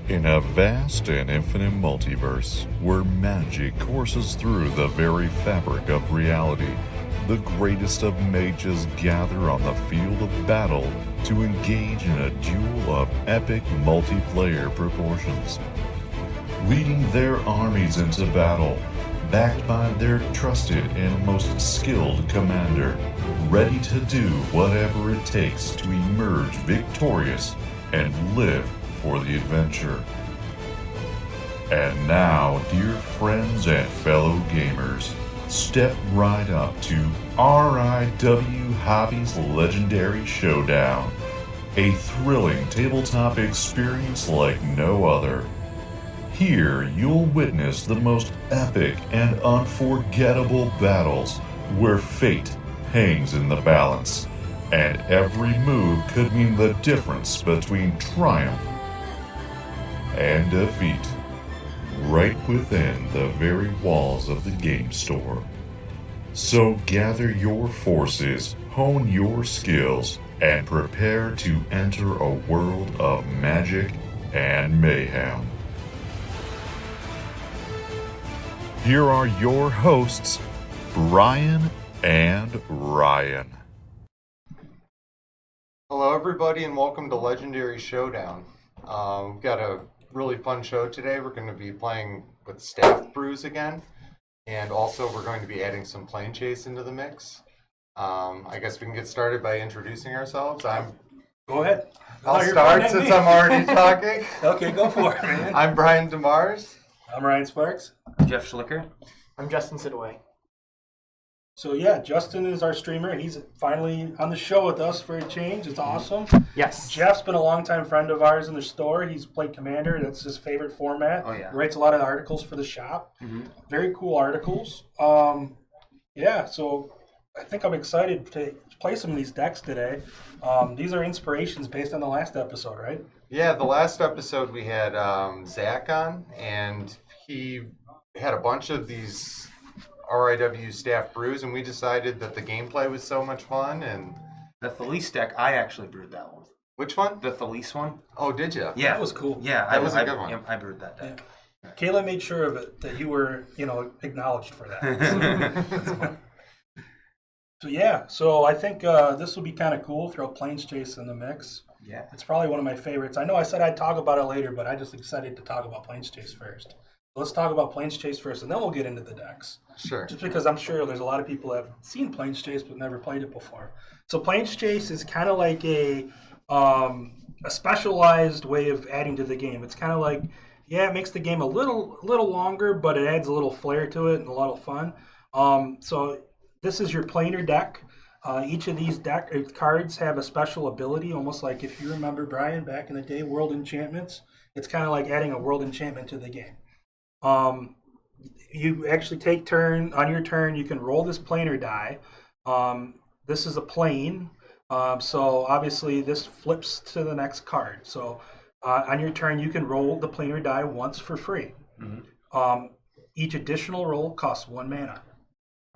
In a vast and infinite multiverse, where magic courses through the very fabric of reality, the greatest of mages gather on the field of battle to engage in a duel of epic multiplayer proportions. Leading their armies into battle, backed by their trusted and most skilled commander, ready to do whatever it takes to emerge victorious and live for the adventure. And now, dear friends and fellow gamers, step right up to Riw Hobbies Legendary Showdown, a thrilling tabletop experience like no other. Here, you'll witness the most epic and unforgettable battles where fate hangs in the balance, and every move could mean the difference between triumph and defeat, right within the very walls of the game store. So gather your forces, hone your skills, and prepare to enter a world of magic and mayhem. Here are your hosts, Brian and Ryan. Hello everybody and welcome to Legendary Showdown. We've got a really fun show today. We're going to be playing with staff brews again, and also we're going to be adding some plane chase into the mix. I guess we can get started by introducing ourselves. Go ahead. I'll start since I'm already talking. Okay, go for it, man. I'm Brian DeMars. I'm Ryan Sparks. I'm Jeff Schlicker. I'm Justin Sidaway. So yeah, Justin is our streamer. He's finally on the show with us for a change. It's awesome. Yes. Jeff's been a longtime friend of ours in the store. He's played Commander. That's his favorite format. Oh, yeah. Writes a lot of articles for the shop. Mm-hmm. Very cool articles. Yeah, so I think I'm excited to play some of these decks today. These are inspirations based on the last episode, right? Yeah, the last episode we had Zach on, and he had a bunch of these RIW staff brews, and we decided that the gameplay was so much fun. And The Thalise deck, I actually brewed that one. which one? The Thalise one? Oh, did you? Yeah. That was cool. Yeah, That was a good one. Yeah, I brewed that deck. Kayla made sure of it, that you were, acknowledged for that. So yeah, so I think this will be kind of cool. Throw Plains Chase in the mix. Yeah. It's probably one of my favorites. I know I said I'd talk about it later, but I just decided to talk about Plains Chase first. Let's talk about Plains Chase first, and then we'll get into the decks. Sure. Just because I'm sure there's a lot of people that have seen Plains Chase but never played it before. So Plains Chase is kind of like a specialized way of adding to the game. It's kind of like, yeah, it makes the game a little longer, but it adds a little flair to it and a lot of fun. So this is your planar deck. Each of these cards have a special ability, almost like if you remember, Brian, back in the day, World Enchantments. It's kind of like adding a World Enchantment to the game. You actually take on your turn, you can roll this planar die. This is a plane, so obviously this flips to the next card. So on your turn, you can roll the planar die once for free. Mm-hmm. Each additional roll costs 1 mana.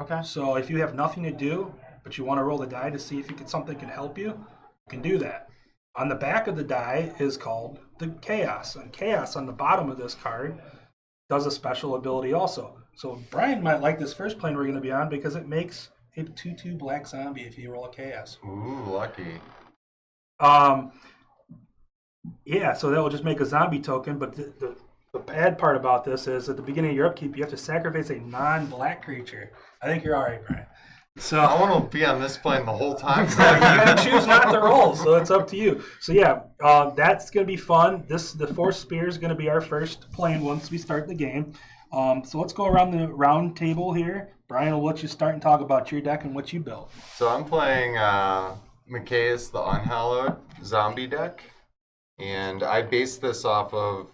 Okay. So if you have nothing to do, but you want to roll the die to see if something can help you, you can do that. On the back of the die is called the Chaos, and Chaos on the bottom of this card does a special ability also. So Brian might like this first plane we're going to be on because it makes a 2/2 black zombie if you roll a Chaos. Ooh, lucky. Yeah, so that will just make a zombie token, but the bad part about this is at the beginning of your upkeep, you have to sacrifice a non-black creature. I think you're all right, Brian. So I want to be on this plane the whole time. you can choose not to roll, so it's up to you. So yeah, that's going to be fun. The Force Spear is going to be our first plane once we start the game. So let's go around the round table here. Brian will let you start and talk about your deck and what you built. So I'm playing Mikaeus the Unhallowed zombie deck, and I based this off of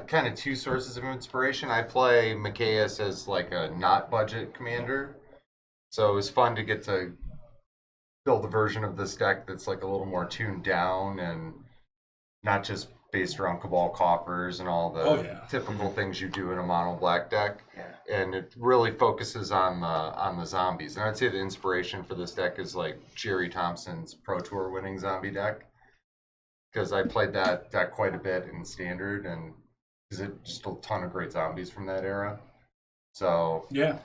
kind of two sources of inspiration. I play Mikaeus as like a not budget commander, so it was fun to get to build a version of this deck that's like a little more tuned down and not just based around Cabal coffers and all the typical things you do in a mono black deck. Yeah. And it really focuses on the zombies. And I'd say the inspiration for this deck is like Jerry Thompson's Pro Tour winning zombie deck. because I played that quite a bit in Standard, and because it just a ton of great zombies from that era. So Yeah.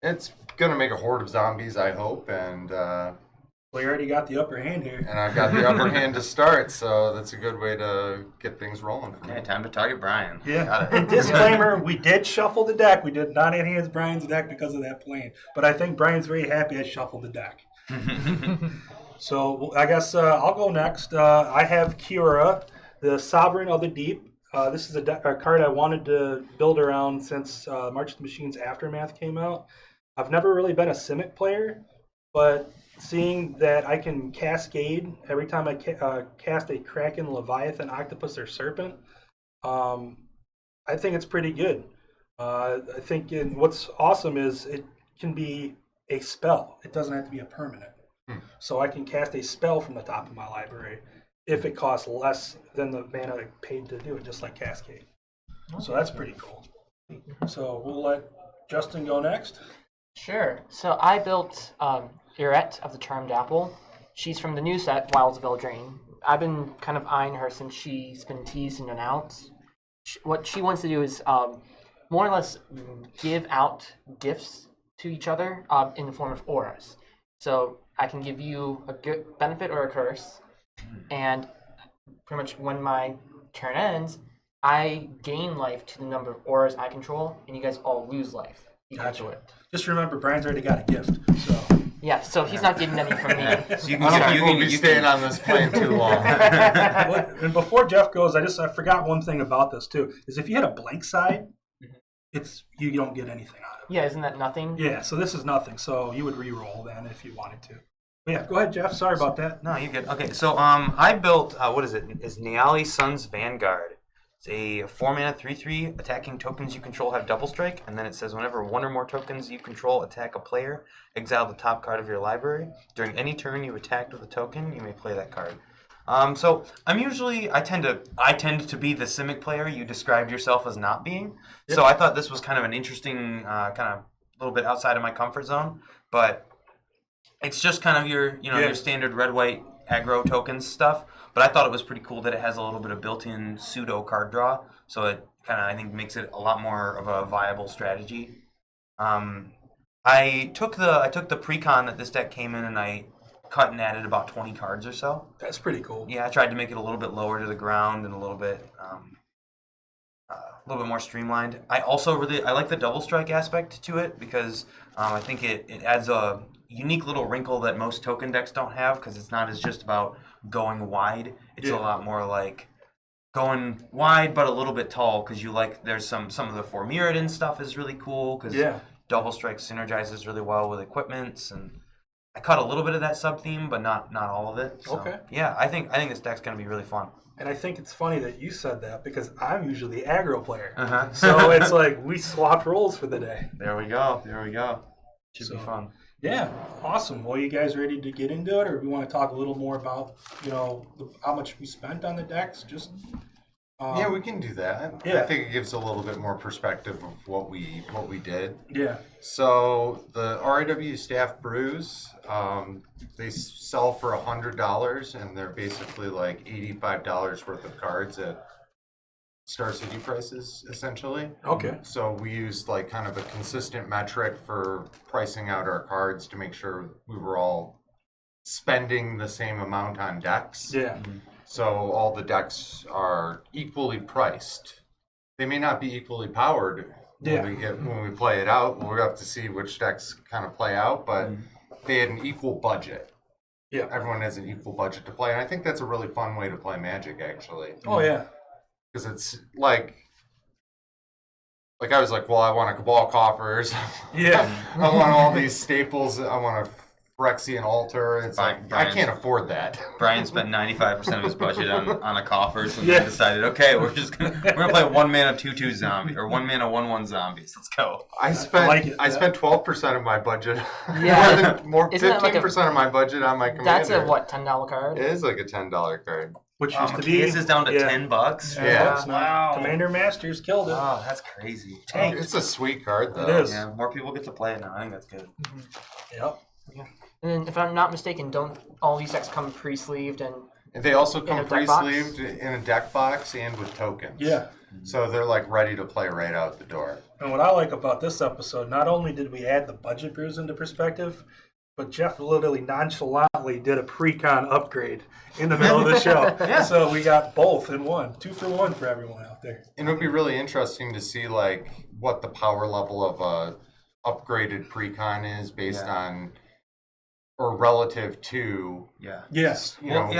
it's gonna make a horde of zombies, I hope, and Well, you already got the upper hand here. I've got the upper hand to start, so that's a good way to get things rolling for me. Okay, time to target Brian. Yeah. Got And it. disclaimer, we did shuffle the deck. We did not enhance Brian's deck because of that plan. But I think Brian's very happy I shuffled the deck. So I guess I'll go next. I have Kiora, the Sovereign of the Deep. This is a card I wanted to build around since March of the Machines Aftermath came out. I've never really been a Simic player, but seeing that I can cascade every time I cast a Kraken, Leviathan, Octopus, or Serpent, I think it's pretty good. I think what's awesome is it can be a spell. It doesn't have to be a permanent. So I can cast a spell from the top of my library if it costs less than the mana I paid to do it, just like Cascade. So that's pretty cool. So we'll let Justin go next. Sure. So I built Eriette of the Charmed Apple. She's from the new set, Wilds of Eldraine. I've been kind of eyeing her since she's been teased and announced. What she wants to do is more or less give out gifts to each other in the form of auras. So I can give you a good benefit or a curse, and pretty much when my turn ends, I gain life to the number of auras I control, and you guys all lose life. Gotcha. Just remember, Brian's already got a gift. So Yeah, so he's not getting any from me. So you I don't can think we'll be staying on this plane too long. And before Jeff goes, I forgot one thing about this too. Is if you hit a blank side, you don't get anything out of it. Yeah, isn't that nothing? Yeah, so this is nothing. So you would re-roll then if you wanted to. But yeah, go ahead, Jeff. Sorry about that. No, you're good. Okay, so I built what is it? It's Niali Sun's Vanguard. It's a 4-mana 3/3 attacking tokens you control have double strike, and then it says whenever one or more tokens you control attack a player, exile the top card of your library. During any turn you attacked with a token, you may play that card. So I tend to be the Simic player you described yourself as not being. Yep. So I thought this was kind of an interesting, kind of a little bit outside of my comfort zone, but it's just kind of your standard red-white aggro tokens stuff. But I thought it was pretty cool that it has a little bit of built-in pseudo card draw, so it kind of I think makes it a lot more of a viable strategy. I took the Precon that this deck came in, and I cut and added about 20 cards or so. That's pretty cool. Yeah, I tried to make it a little bit lower to the ground and a little bit more streamlined. I like the double strike aspect to it because I think it adds a unique little wrinkle that most token decks don't have, because it's not as just about going wide. It's a lot more like going wide but a little bit tall, because there's some of the Four Mirrodin stuff is really cool because double strike synergizes really well with equipments, and I cut a little bit of that sub theme, but not all of it. So, okay. Yeah, I think this deck's gonna be really fun. And I think it's funny that you said that because I'm usually the aggro player. Uh-huh. So it's like we swapped roles for the day. There we go. Should be fun. Yeah, awesome. Well, you guys ready to get into it, or do we want to talk a little more about how much we spent on the decks? Just yeah, we can do that. Yeah. I think it gives a little bit more perspective of what we did. Yeah. So the RIW staff brews, they sell for $100, and they're basically like $85 worth of cards at Star City prices, essentially. Okay. So we used like kind of a consistent metric for pricing out our cards to make sure we were all spending the same amount on decks. Yeah. So all the decks are equally priced. They may not be equally powered when we play it out. We'll have to see which decks kind of play out, but they had an equal budget. Yeah. Everyone has an equal budget to play, and I think that's a really fun way to play Magic, actually. Oh yeah. Because it's like I was like, well, I want a Cabal Coffers. Yeah. I want all these staples. I want a Phyrexian Altar. It's like, I can't afford that. Brian spent 95% of his budget on a coffers, and then decided, okay, we're gonna play 1 mana 2/2 zombie or 1 mana 1/1 zombies. Let's go. I spent 12% of my budget. Yeah. more Isn't that 15% of my budget on my commander. That's a $10 card? It is like a $10 card. Which used to be This is down to $10. Yeah. Wow. Commander Masters killed it. Oh, that's crazy. It's a sweet card, though. It is. Yeah, more people get to play it now. I think that's good. Yep. And then, if I'm not mistaken, don't all these decks come pre-sleeved, and They also In come a deck box? pre-sleeved in a deck box and with tokens. Yeah. So they're like ready to play right out the door. And what I like about this episode, not only did we add the budget brews into perspective, but Jeff literally nonchalantly did a Precon upgrade in the middle of the show. Yeah. So we got both in one. 2 for 1 for everyone out there. And it would be really interesting to see like what the power level of a upgraded Precon is based on or relative to Yes.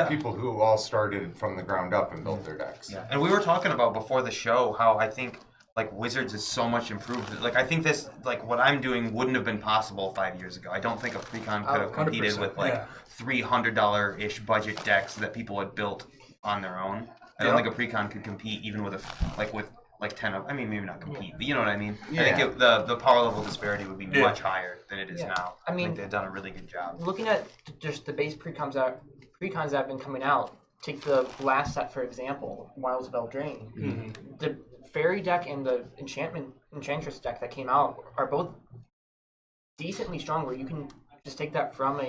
people who all started from the ground up and built their decks. Yeah, and we were talking about before the show how I think like Wizards is so much improved. Like I think this, like what I'm doing, wouldn't have been possible 5 years ago. I don't think a Precon could have competed with like $300-ish budget decks that people had built on their own. I don't think a Precon could compete even with like 10 of. I mean, maybe not compete, but you know what I mean. Yeah. I think the power level disparity would be much higher than it is now. I mean, think they've done a really good job. Looking at just the base precons that have been coming out, take the last set for example, Wilds of Eldraine. Mm-hmm. The fairy deck and the enchantress deck that came out are both decently strong. Where you can just take that from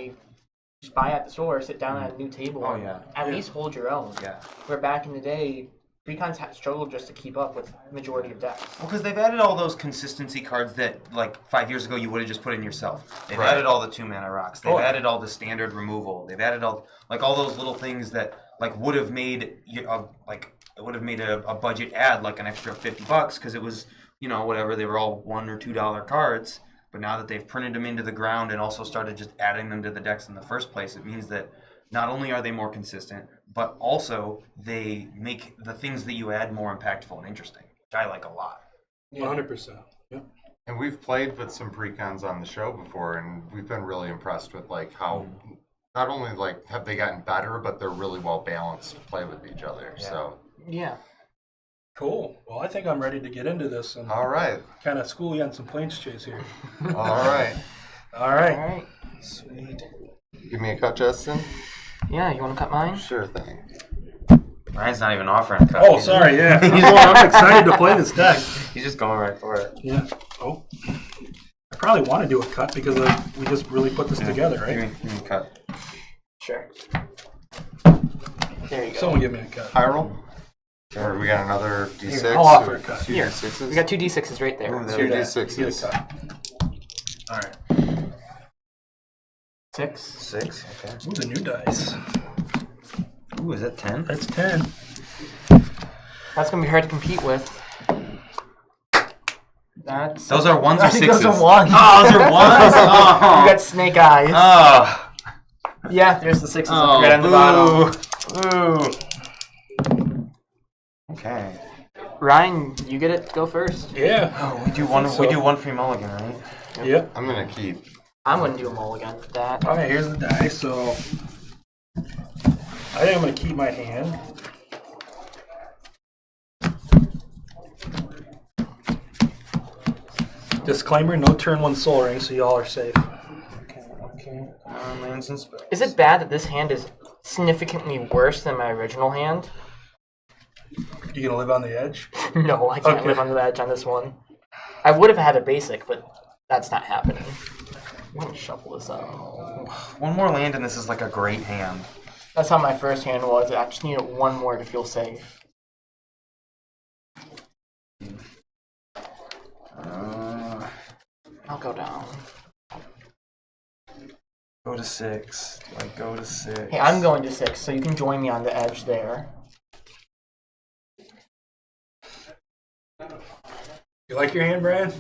just buy at the store, sit down at a new table, and at least hold your own. Yeah. Where back in the day, Precons struggled just to keep up with majority of decks. Well, because they've added all those consistency cards that, like, 5 years ago you would have just put in yourself. They've added all the 2-mana rocks. They've added all the standard removal. They've added all those little things that, like, would have made a budget ad like an extra $50 because it was, whatever. They were all $1 or $2 cards. But now that they've printed them into the ground and also started just adding them to the decks in the first place, it means that not only are they more consistent, but also they make the things that you add more impactful and interesting, which I like a lot. 100%. Yeah. And we've played with some Precons on the show before, and we've been really impressed with like how not only like have they gotten better, but they're really well balanced to play with each other. Yeah. So Cool. Well, I think I'm ready to get into this and all right, kind of school you on some planes chase here. all right, All right. All right. Sweet. give me a cut, Justin. Yeah, you want to cut mine? Sure thing. Ryan's not even offering a cut. Oh, sorry. Yeah. I'm excited to play this deck. He's just going right for it. Yeah. Oh. I probably want to do a cut because we just really put this together, right? Give me a cut. Sure. There you go. Someone give me a cut. High roll. Or we got another D6. I'll offer a cut. Two Here. D6s. We got 2 D6s right there. Ooh, Here, two Dad. Get a D6s. cut. All right. 6. 6. Okay. Ooh, the new dice. Ooh, is that 10? That's 10. That's gonna be hard to compete with. That's. Those are ones or I think sixes? those are ones. Oh, those are ones? Oh. You got snake eyes. Oh. Yeah, there's the 6s Oh, right on the bottom. Boo. Okay. Ryan, you get it. Go first. Yeah. Oh, we do one. So- We do one free mulligan, right? Yep. I'm gonna keep. I'm gonna do a mulligan for that. All right, here's the die. So I think I'm going to keep my hand. Disclaimer, no turn 1 soul ring, so y'all are safe. Okay. Lands and spells. Is it bad that this hand is significantly worse than my original hand? You going to live on the edge? No, I can't Okay. live on the edge on this one. I would have had a basic, but that's not happening. I'm gonna shuffle this up. One more land and this is like a great hand. That's how my first hand was. I just needed one more to feel safe. I'll go down. Go to 6. Like, go to 6. Hey, I'm going to 6, so you can join me on the edge there. You like your hand, Brian?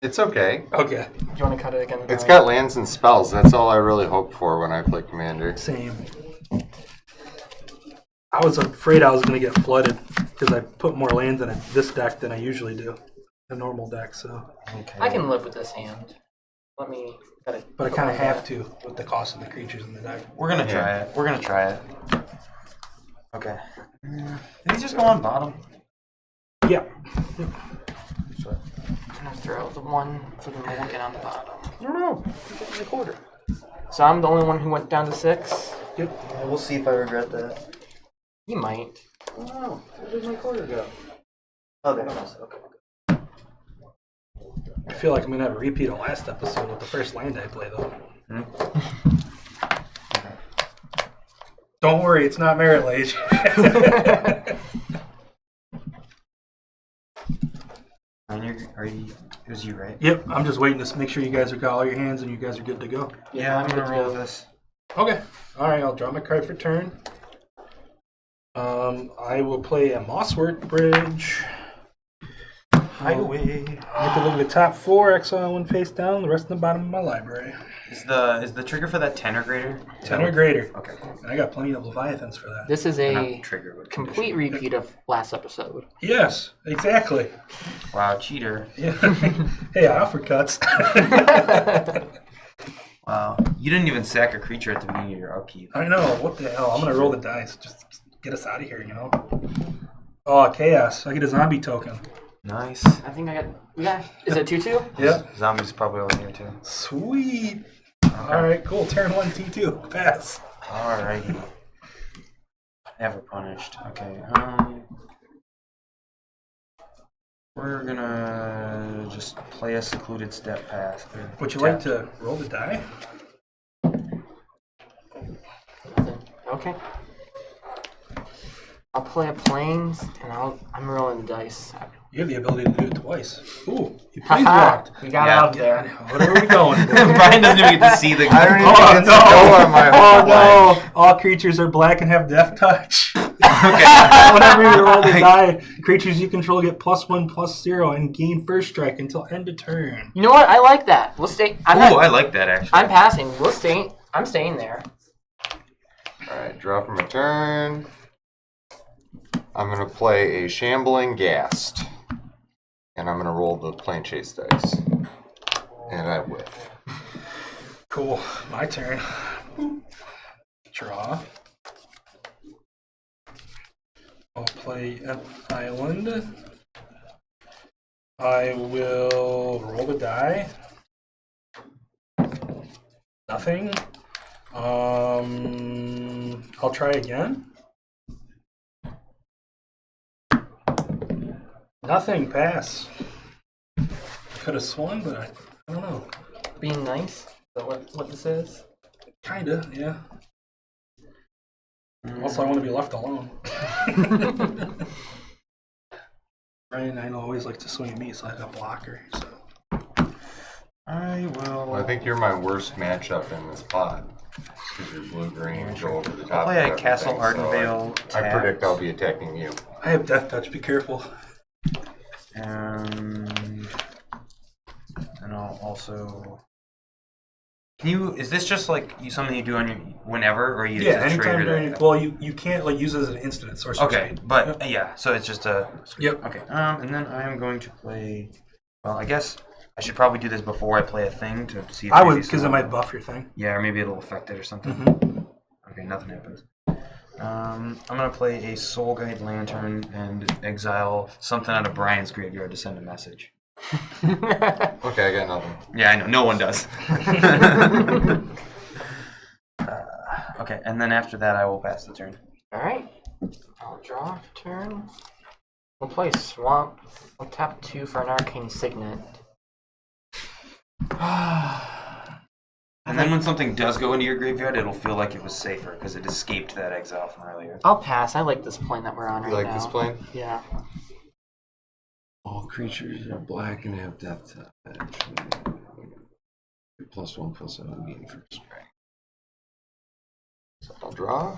It's okay. Okay. Do you want to cut it again? It's Brian? got lands and spells. That's all I really hope for when I play Commander. Same. I was afraid I was going to get flooded because I put more lands in this deck than I usually do. The normal deck, so. Okay. I can live with this hand. Let me cut it. But I kind of have to with the cost of the creatures in the deck. We're gonna try it. We're gonna try it. Okay. Did he just go on bottom? Yeah. I'm gonna throw the one for the mulligan on the bottom. I don't know. The quarter. So I'm the only one who went down to 6. Yep. Yeah, we'll see if I regret that. You might. Oh, no. Where did my quarter go? Oh, there it is. Okay. I feel like I'm going to have a repeat of last episode with the first land I play, though. Don't worry, it's not Merit Lage. It was you, right? Yep, I'm just waiting to make sure you guys got all your hands and you guys are good to go. Yeah, I'm gonna roll this. Okay. Alright, I'll draw my card for turn. I will play a Mosswort Bridge. Hideaway. I get to look at the top 4, exile 1 face down, the rest in the bottom of my library. Is the trigger for that 10 or greater? 10 or greater. Okay. And I got plenty of Leviathans for that. This is a trigger, but complete repeat of last episode. Yes, exactly. Wow, cheater. Yeah. Hey, I offered cuts. Wow. You didn't even sack a creature at the beginning of your upkeep. I know. What the hell? I'm going to roll the dice. Just get us out of here, you know? Oh, chaos. I get a zombie token. Nice. I think I got. Is it 2/2? Yep. Zombies probably over here too. Sweet. All right, cool. Turn 1, T2. Pass. Alrighty. Never punished. Okay. We're gonna just play a secluded step path. Would you like to roll the die? Okay. I'll play a planes, and I'm rolling the dice. You have the ability to do it twice. Ooh, you Haha, planeswalked. we got Yeah. out there. Where are we going? Brian doesn't even get to see the. I don't even Oh, get to no. go on my Oh whole life. no! All creatures are black and have death touch. Okay. Whenever you roll the die, creatures you control get +1/+0 and gain first strike until end of turn. You know what? I like that. We'll stay. Oh, I like that actually. I'm passing. We'll stay. I'm staying there. Alright, draw for my turn. I'm going to play a Shambling Ghast. And I'm going to roll the plane chase dice. And I whiff. Cool. My turn. Draw. I'll play an island. I will roll the die. Nothing. I'll try again. Nothing. Pass. Could have swung, but I don't know. Being nice. Is that what this is? Kinda, yeah. Also, I want to be left alone. Ryan, I know, always likes to swing at me, so I have a blocker. So. I will. Well, I think you're my worst matchup in this pod. Because you're blue-green and go over the top. I'll play of a Castle everything, so Ardenvale. I predict I'll be attacking you. I have death touch. Be careful. And I'll also. Can you? Is this just like something you do on your whenever, or you Yeah, just anytime trigger during. that? Well, you can't like use it as an instant sorcery. Okay, speed. but yeah, so it's just a. Yep. Okay. And then I am going to play. Well, I guess I should probably do this before I play a thing to see. If I would, maybe because it some- might buff your thing. Yeah, or maybe it'll affect it or something. Mm-hmm. Okay, nothing happens. I'm gonna play a Soul Guide Lantern and exile something out of Brian's graveyard to send a message. Okay, I got nothing. Yeah, I know. No one does. Okay, and then after that, I will pass the turn. All right. I'll draw for turn. We'll play Swamp. We'll tap 2 for an Arcane Signet. And then when something does go into your graveyard, it'll feel like it was safer because it escaped that exile from earlier. I'll pass. I like this plane that we're on You right like now. this plane? Yeah. All creatures are black and have death touch. +1/+0 gain first strike. So I'll draw.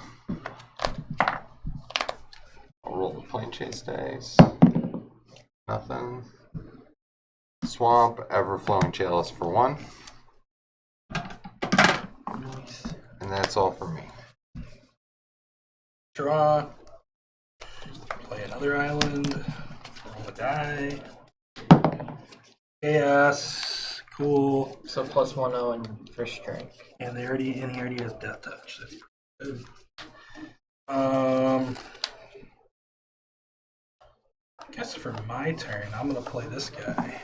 I'll roll the plane chase dice. Nothing. Swamp, Everflowing Chalice for 1. Nice. And that's all for me. Draw. Play another island. Roll a die. Chaos. Cool. So +1/0 and first strike. And he already has death touch. That's pretty good. I guess for my turn, I'm gonna play this guy.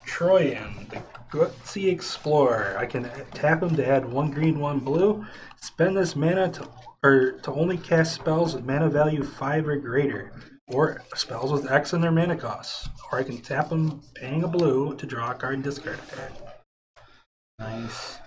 Troyan, the Gutsy Explorer. I can tap him to add 1 green, 1 blue. Spend this mana to only cast spells with mana value 5 or greater, or spells with X in their mana costs. Or I can tap him, paying a blue, to draw a card and discard a card. Nice.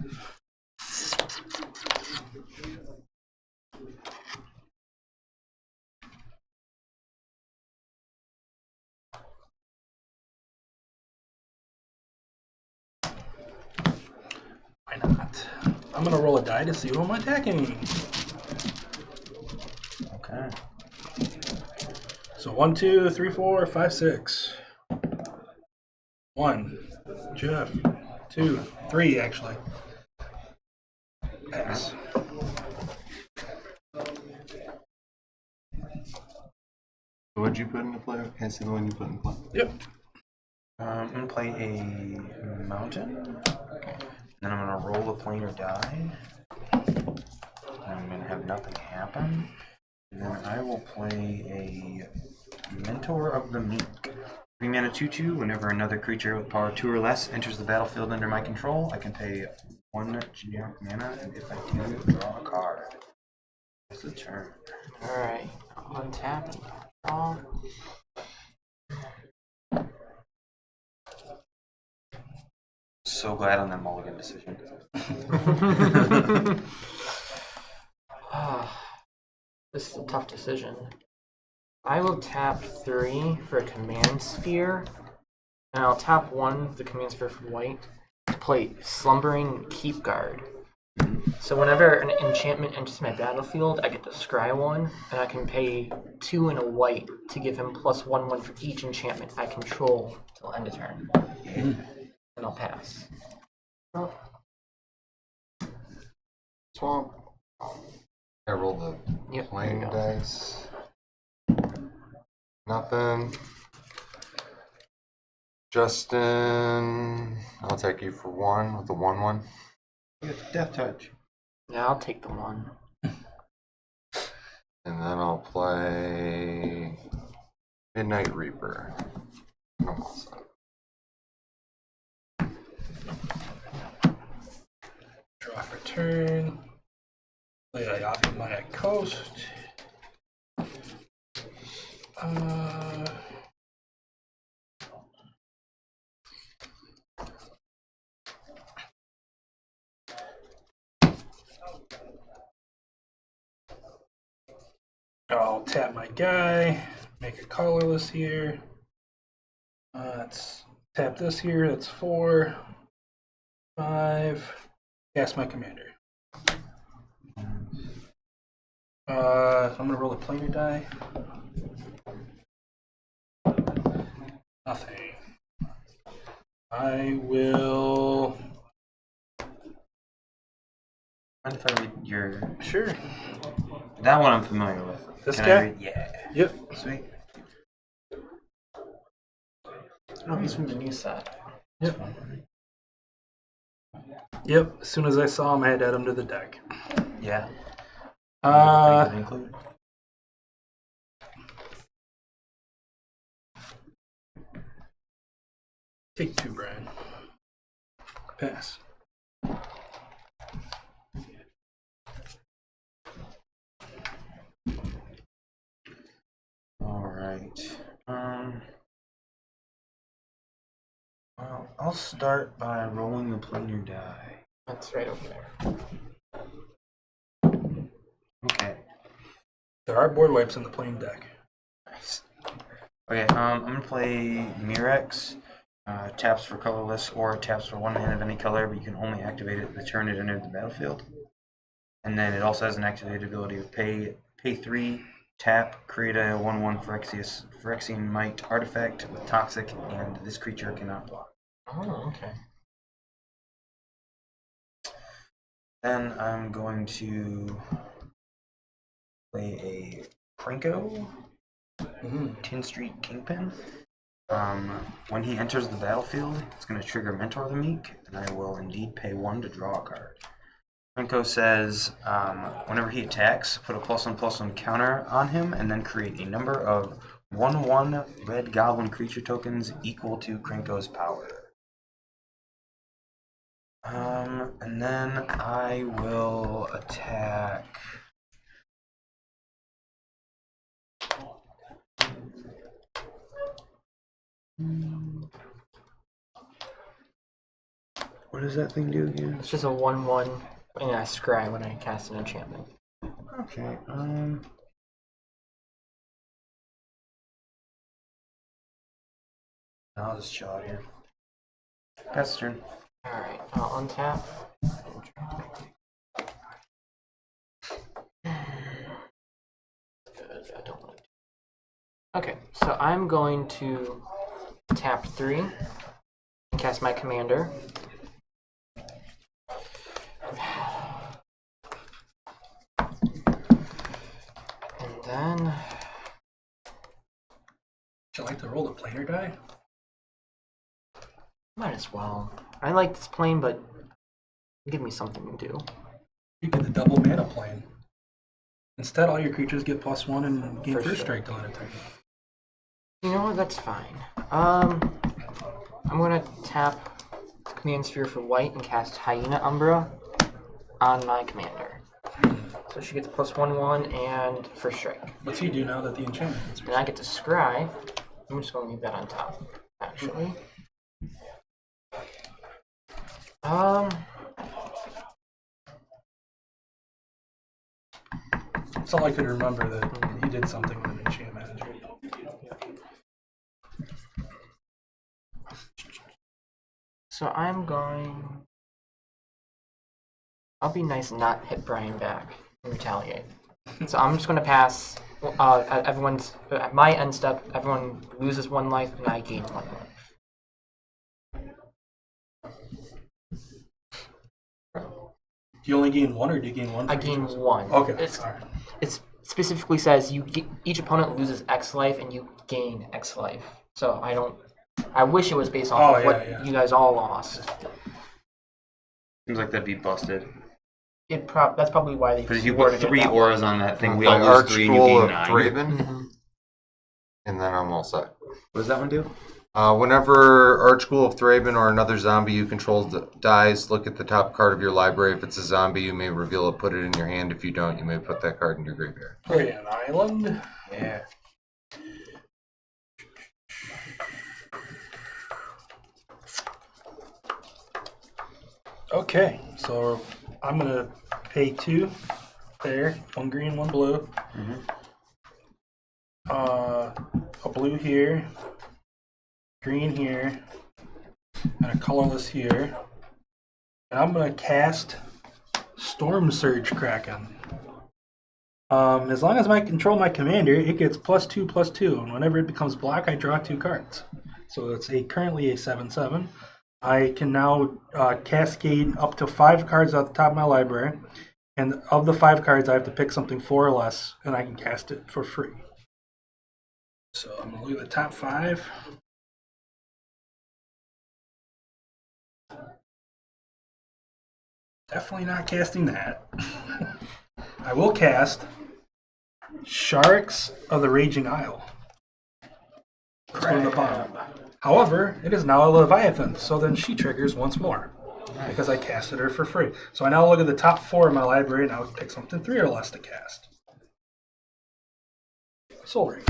Why not? I'm gonna roll a die to see who I'm attacking. Okay. So 1, 2, 3, 4, 5, 6. 1, Jeff. 2, 3 actually. Pass. What'd you put into play? Can I see the one you put in play? Yep. I'm gonna play a mountain. Then I'm gonna roll the planar die. I'm gonna have nothing happen. And then I will play a Mentor of the Meek. 3 mana 2/2. Whenever another creature with power 2 or less enters the battlefield under my control, I can pay 1 generic mana, and if I do, draw a card. That's the turn. Alright, untap and draw. So glad on that mulligan decision. This is a tough decision. I will tap 3 for a command sphere, and I'll tap 1 of the command sphere for white to play Slumbering Keep Guard. So whenever an enchantment enters my battlefield, I get to scry 1, and I can pay 2 and a white to give him +1/1 for each enchantment I control till end of turn. And I'll pass. Swamp. I rolled the Yep, plain there you go. dice. Nothing. Justin, I'll take you for 1 with the 1/1. You got the Death Touch. Yeah, I'll take the 1. And then I'll play Midnight Reaper. I'm all set. Draw for turn. Play Ayaka Maya Coast. I'll tap my guy, make it colorless here. Let's tap this here, that's 4, 5. Cast my commander. So I'm gonna roll a planar die. Nothing. I will. Mind if I read your... Sure. That one I'm familiar with. This Can guy? I read? Yeah. Yep. Sweet. Oh, he's from the new set. Yep. Yep. As soon as I saw him, I had to add him to the deck. Yeah. Uh, Pretty good include. Take 2, Brian. Pass. All right. Well, I'll start by rolling the planar die. That's right over there. Okay. There are board wipes in the plain deck. Nice. Okay. I'm gonna play Mirex. Taps for colorless or taps for 1 mana of any color, but you can only activate it the turn it entered the battlefield. And then it also has an activated ability of pay 3, tap, create a 1/1 Phyrexian Might artifact with toxic, and this creature cannot block. Oh, okay. Then I'm going to play a Prinko, Tin Street Kingpin. When he enters the battlefield, it's going to trigger Mentor the Meek, and I will indeed pay 1 to draw a card. Prinko says, whenever he attacks, put a +1/+1 counter on him, and then create a number of 1/1 red goblin creature tokens equal to Krinko's power. And then I will attack. What does that thing do again? It's just a 1/1, and I scry when I cast an enchantment. Okay. I'll just chill out here. Pass turn. Alright, I'll untap. Good, I don't want to. Okay, so I'm going to tap 3 and cast my commander. And then Would you like to roll the planar die? might as well. I like this plane, but give me something to do. You get the double mana plane. Instead, all your creatures get +1 and gain First first strike till end of turn. You know what? That's fine. I'm gonna tap Command Sphere for white and cast Hyena Umbra on my commander. So she gets +1/1 and first strike. What's he do now that the enchantment is? And I get to scry. I'm just gonna leave that on top, actually. It's all I could remember that he did something with an enchant manager. So I'm going. I'll be nice and not hit Brian back and retaliate. So I'm just gonna pass. Everyone's at my end step. Everyone loses 1 life, and I gain 1 life. Do you only gain 1 or do you gain 1? I gain 1. Okay, It's, alright. it specifically says each opponent loses X life and you gain X life. So I don't. I wish it was based off of what you guys all lost. Seems like that'd be busted. That's probably why they. Because if you worded put it 3 that way. auras on that thing, we My all lose 3 and you Archdual gain of 9. Draven, Mhm. and then I'm all set. What does that one do? Whenever Archdual of Thraben or another zombie you control dies, look at the top card of your library. If it's a zombie, you may reveal it, put it in your hand. If you don't, you may put that card in your graveyard. Play an island. Yeah. Okay, so I'm gonna pay 2 there, 1 green, 1 blue. A blue here, green here, and a colorless here. And I'm gonna cast Storm Surge Kraken. As long as I control my commander, it gets +2/+2, and whenever it becomes black, I draw 2 cards. So it's currently a 7/7. I can now cascade up to 5 cards off the top of my library, and of the 5 cards, I have to pick something 4 or less, and I can cast it for free. So I'm gonna look at the top 5. Definitely not casting that. I will cast Sharks of the Raging Isle. Let's go to the bottom. However, it is now a Leviathan, so then she triggers once more. Because I casted her for free. So I now look at the top 4 of my library and I would pick something 3 or less to cast. Soul Ring.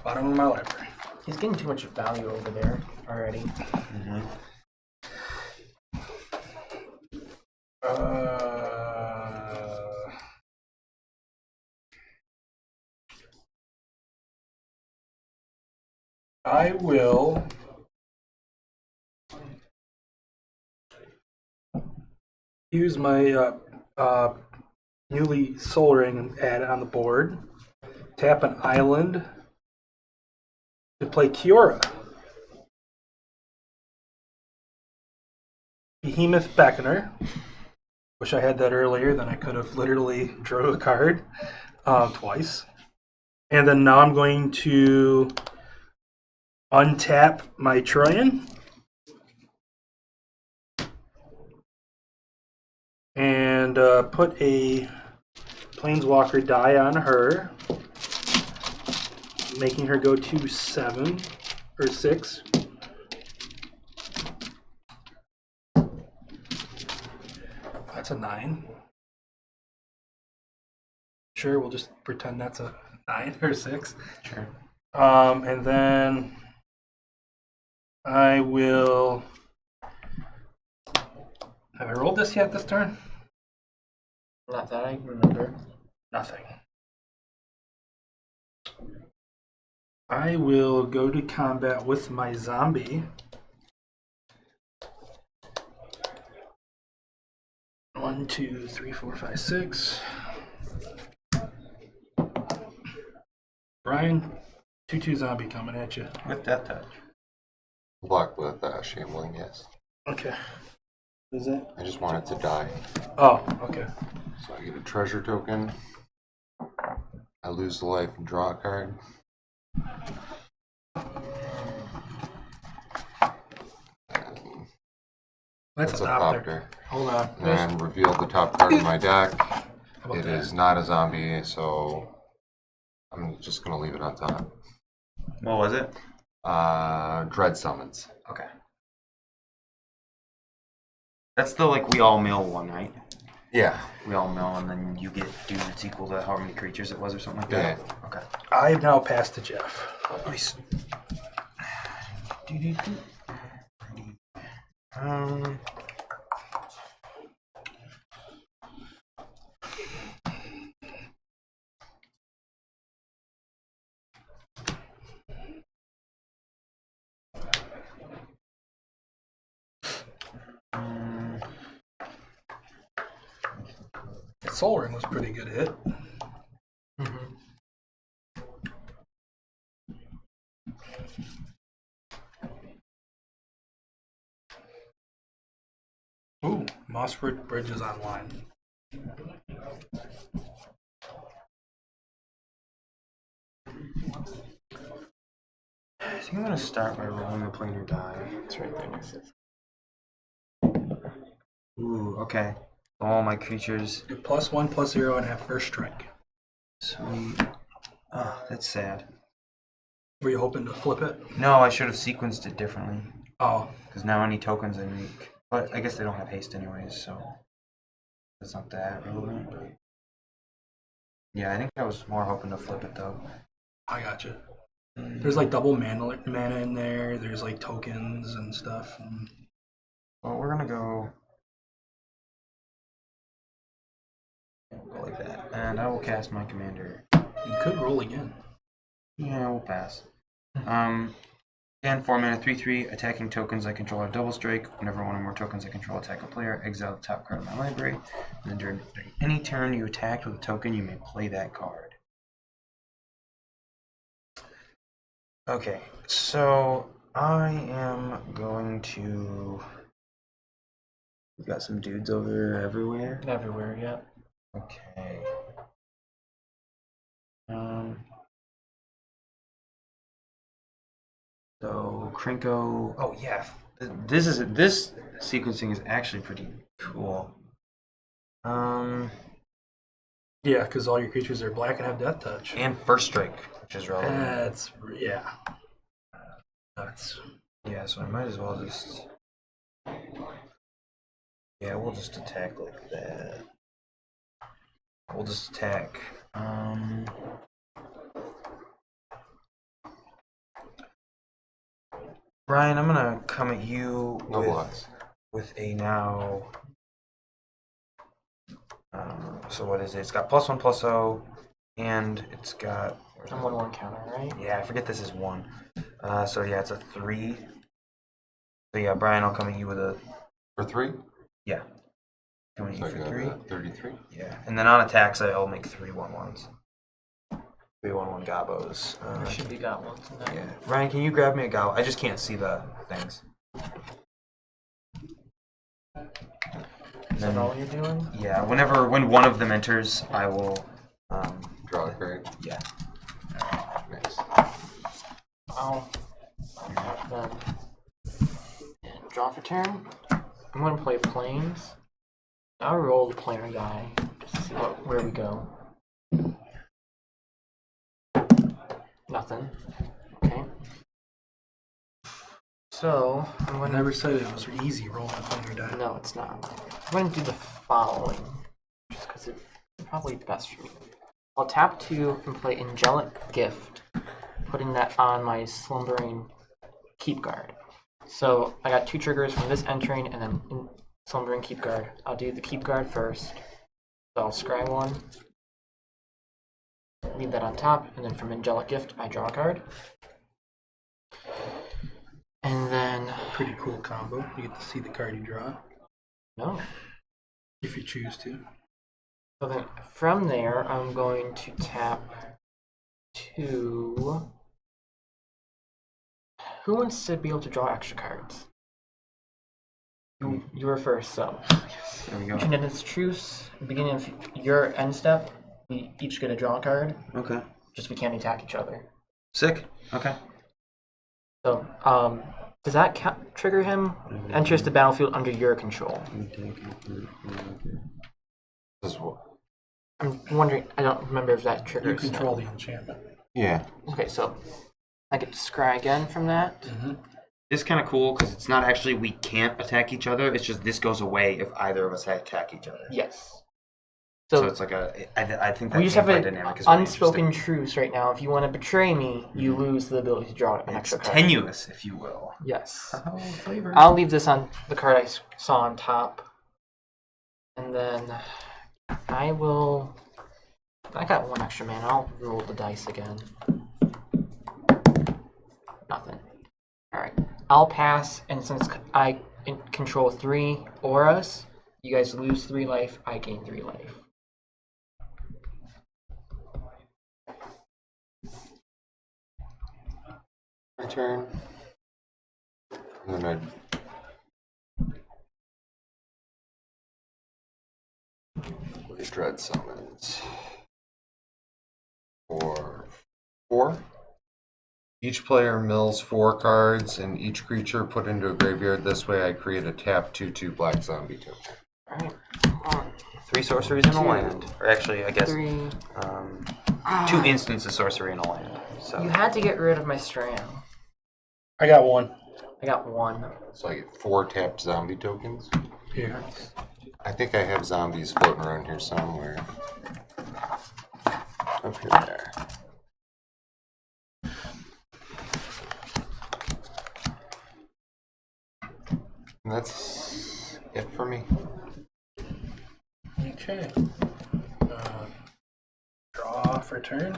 Bottom of my library. He's getting too much value over there already. I will use my newly Soul Ring and add it on the board. Tap an island to play Kiora. Behemoth Beckoner. Wish I had that earlier, then I could have literally drew a card twice. And then now I'm going to untap my Troyan. And put a Planeswalker die on her, making her go to 7 or 6. That's a 9. Sure, we'll just pretend that's a 9 or 6. Sure. And then I will. Have I rolled this yet this turn? Not that I remember. Nothing. I will go to combat with my zombie. 1, 2, 3, 4, 5, 6. Brian, 2/2 zombie coming at you. With Death Touch. Block with Shambling, yes. Okay. What is that? I just want it to die. Oh, okay. So I get a treasure token. I lose the life and draw a card. That's a a top there. copter. Hold on. And reveal the top card of my deck. How about It that? is not a zombie, so I'm just gonna leave it on top. What was it? Dread Summons. Okay. That's the like we all mill one, right? Yeah. We all mill and then you get dudes equal to however many creatures it was or something like that. Yeah. Okay. I have now passed to Jeff. Nice. Soul Ring was a pretty good hit. Ooh, Mossford Bridge is online. I think I'm gonna start by rolling a planar die. It's right there next to it. Ooh, okay. All my creatures. You're +1/+0 and have first strike. Sweet. Oh, that's sad. Were you hoping to flip it? No, I should have sequenced it differently. Oh, Because now any tokens I make. But I guess they don't have haste anyways, so that's not that relevant. Yeah, I think I was more hoping to flip it though. I gotcha. There's like double mana in there. There's like tokens and stuff. Well, we're gonna go. Yeah, we'll go like that. And I will cast my commander. You could roll again. Yeah, we'll pass. Again, 4 mana, 3/3. Attacking tokens I control have double strike. Whenever one or more tokens I control attack a player, exile the top card of my library. And then during any turn you attacked with a token, you may play that card. Okay, so I am going to. We've got some dudes over everywhere. Everywhere, yeah. Okay. So Krinko. Oh yeah, this sequencing is actually pretty cool. Yeah, because all your creatures are black and have death touch. And first strike, which is relevant. That's yeah. That's Yeah, so I might as well just. Yeah, we'll just attack like that. We'll just attack. Brian, I'm gonna come at you No blocks. with a now. So what is it? It's got +1/+0, and it's got. A 1/1 counter, right? Yeah, I forget this is 1. So yeah, it's a 3. So yeah, Brian, I'll come at you with a. For 3? Yeah. Come at you So I for got 3. 33. Yeah, and then on attacks, I'll make 3 1/1s. 3 1/1 gobos. There should be got ones in that. Yeah. Ryan, can you grab me a gobbo? I just can't see the things. Is that all you're doing? Yeah, when one of them enters, I will. Draw a card. Yeah. Nice. I'll then draw for turn. I'm gonna play planes. I'll roll the planar die just to see where we go. Nothing. Okay. So I'm I gonna. never said it was easy rolling a planar die. No, it's not. I'm going to do the following, just because it's probably best for me. I'll tap 2 and play Angelic Gift, putting that on my Slumbering Keep Guard. So I got 2 triggers from this entering and then Slumbering Keep Guard. I'll do the Keep Guard first. So I'll scry one. Leave that on top, and then from Angelic Gift, I draw a card. And then... Pretty cool combo. You get to see the card you draw. No. If you choose to. So then from there, I'm going to tap 2. Who wants to be able to draw extra cards? You were first, so. There we go. Between its truce, beginning of your end step, we each get a draw card. Okay. Just we can't attack each other. Sick. Okay. So, does that trigger him? Enters the battlefield under your control. This is what? I'm wondering, I don't remember if that You triggers control him. the enchantment. Yeah. Okay, so I get to scry again from that. Mm-hmm. This is kind of cool because it's not actually we can't attack each other. It's just this goes away if either of us attack each other. Yes. So it's like I think that we just have an dynamic is really unspoken interesting. truce right now. If you want to betray me, you lose the ability to draw an It's extra card. tenuous, if you will. Yes. Oh, flavor. I'll leave this on the card I saw on top. And then I will... I got 1 extra mana. I'll roll the dice again. Nothing. Alright. I'll pass, and since I control 3 auras, you guys lose 3 life, I gain 3 life. My turn. And then I dread summons. For 4. Each player mills 4 cards, and each creature put into a graveyard. This way, I create a tap 2/2 black zombie token. Alright. 3 sorceries in a land. Or actually, I guess 3. 2 instances sorcery in a land. So You had to get rid of my Stram. I got 1. I got 1. So I get 4 tapped zombie tokens. Here. I think I have zombies floating around here somewhere. Up here, there. And that's it for me. Okay. Draw for turn.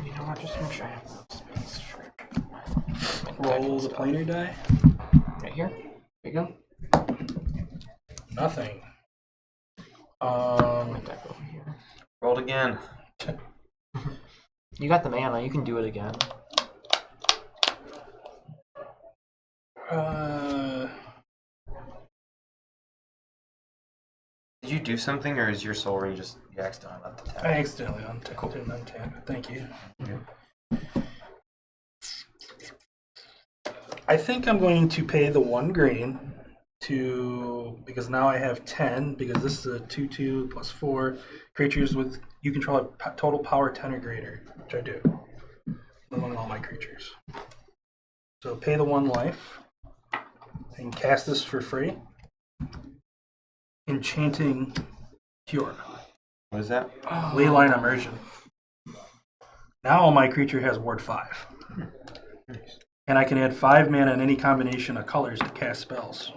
You know what? Just make sure I have enough space for Roll the planar die. right here. There you go. Nothing. My deck over here. rolled again. You got the mana. You can do it again. Did you do something, or is your soul ring just you accidentally left the tab? I accidentally untap. Thank you. I think I'm going to pay the 1 green because now I have 10, because this is a 2/2 plus 4 creatures with you control a total power 10 or greater, which I do among all my creatures. So pay the 1 life and cast this for free. Enchanting Cure. What is that? Leyline Immersion. Now my creature has Ward 5. And I can add 5 mana in any combination of colors to cast spells.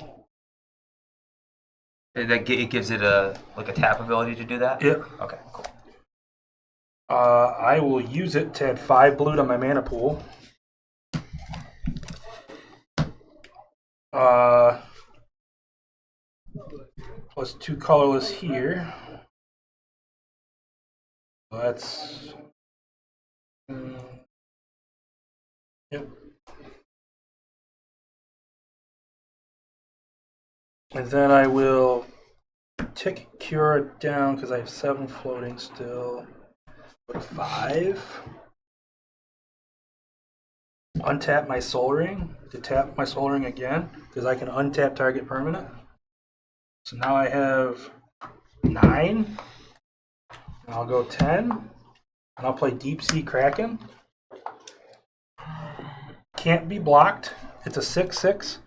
It gives it a tap ability to do that? Yep. Okay, cool. I will use it to add 5 blue to my mana pool. Plus 2 colorless here. So that's... Yep. And then I will tick Cure down because I have 7 floating still. Go to 5. Untap my Soul Ring to tap my Soul Ring again because I can untap target permanent. So now I have 9. And I'll go 10. And I'll play Deep Sea Kraken. Can't be blocked. It's a 6/6.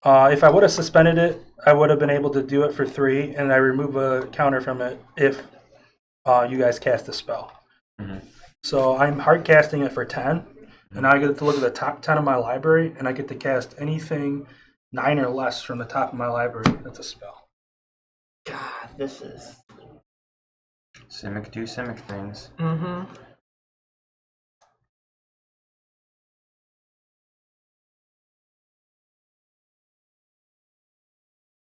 If I would have suspended it, I would have been able to do it for 3, and I remove a counter from it if you guys cast a spell. Mm-hmm. So I'm hard casting it for 10, and now I get to look at the top 10 of my library, and I get to cast anything 9 or less from the top of my library that's a spell. God, this is. Simic do Simic things. Mm-hmm.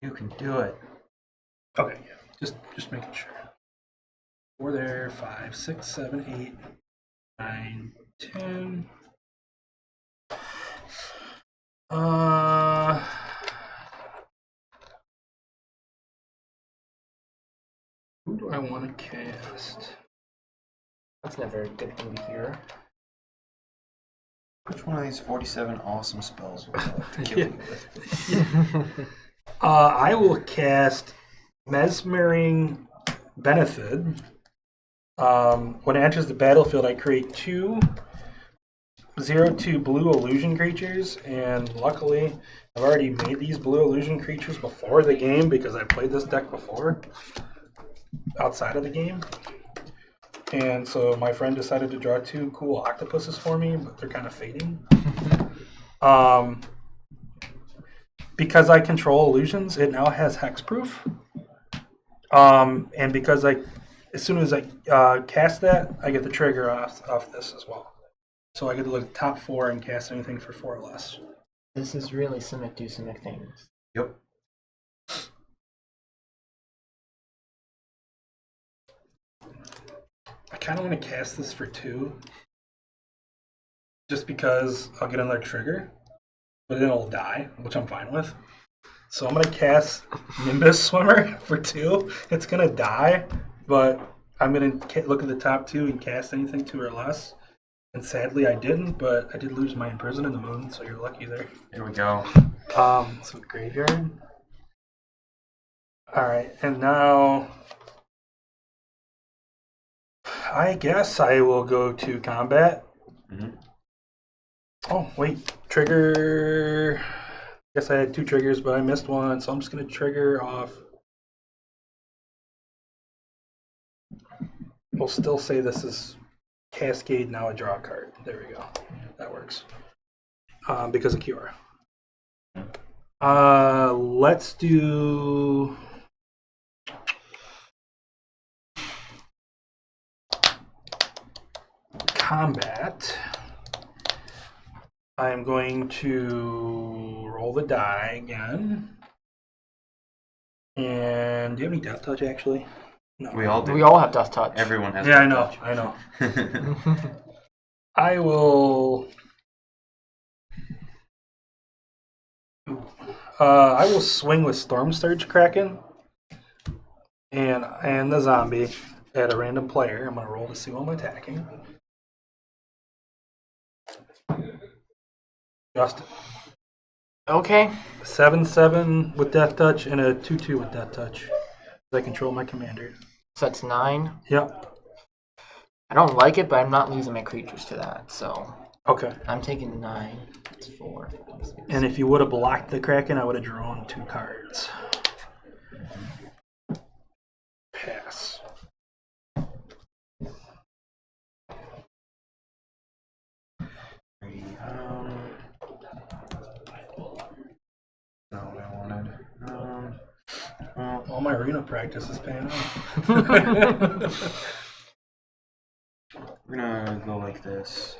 You can do it. Okay, yeah. Just making sure. 4 there, 5, 6, 7, 8, 9, 10. Who do I want to cast? That's never a good thing to hear. Which one of these 47 awesome spells would you like to kill me with? I will cast Mesmering Benefit. When it enters the battlefield, I create 2/02 blue illusion creatures, and luckily, I've already made these blue illusion creatures before the game because I played this deck before, outside of the game. And so my friend decided to draw 2 cool octopuses for me, but they're kind of fading. Because I control illusions, it now has hexproof. And because as soon as I cast that, I get the trigger off this as well. So I get to look at the top 4 and cast anything for 4 or less. This is really Simic do Simic things. Yep. I kind of want to cast this for 2. Just because I'll get another trigger. But then it'll die, which I'm fine with. So I'm going to cast Nimbus Swimmer for 2. It's going to die, but I'm going to look at the top 2 and cast anything 2 or less. And sadly I didn't, but I did lose my Imprison in the Moon, so you're lucky there. Here we go. So graveyard. Alright, and now I guess I will go to combat. Mm-hmm. Oh, wait. Trigger. Guess I had 2 triggers, but I missed one, so I'm just going to trigger off. We'll still say this is Cascade, now a draw card. There we go. That works. Because of Cure. Let's do. Combat. I'm going to roll the die again. And do you have any Death Touch actually? No. We all do. We all have Death Touch. Everyone has Yeah, Death I know. touch. I will. I will swing with Storm Surge Kraken and the zombie at a random player. I'm going to roll to see who I'm attacking. Justin. Okay. 7/7 with Death Touch and a 2/2 with Death Touch. I control my commander. So that's 9. Yep. I don't like it, but I'm not losing my creatures to that, so Okay. I'm taking the 9. It's 4. 5, 6. And if you would have blocked the Kraken, I would have drawn 2 cards. Pass. Not what I wanted. All my arena practice is paying off. We're gonna go like this.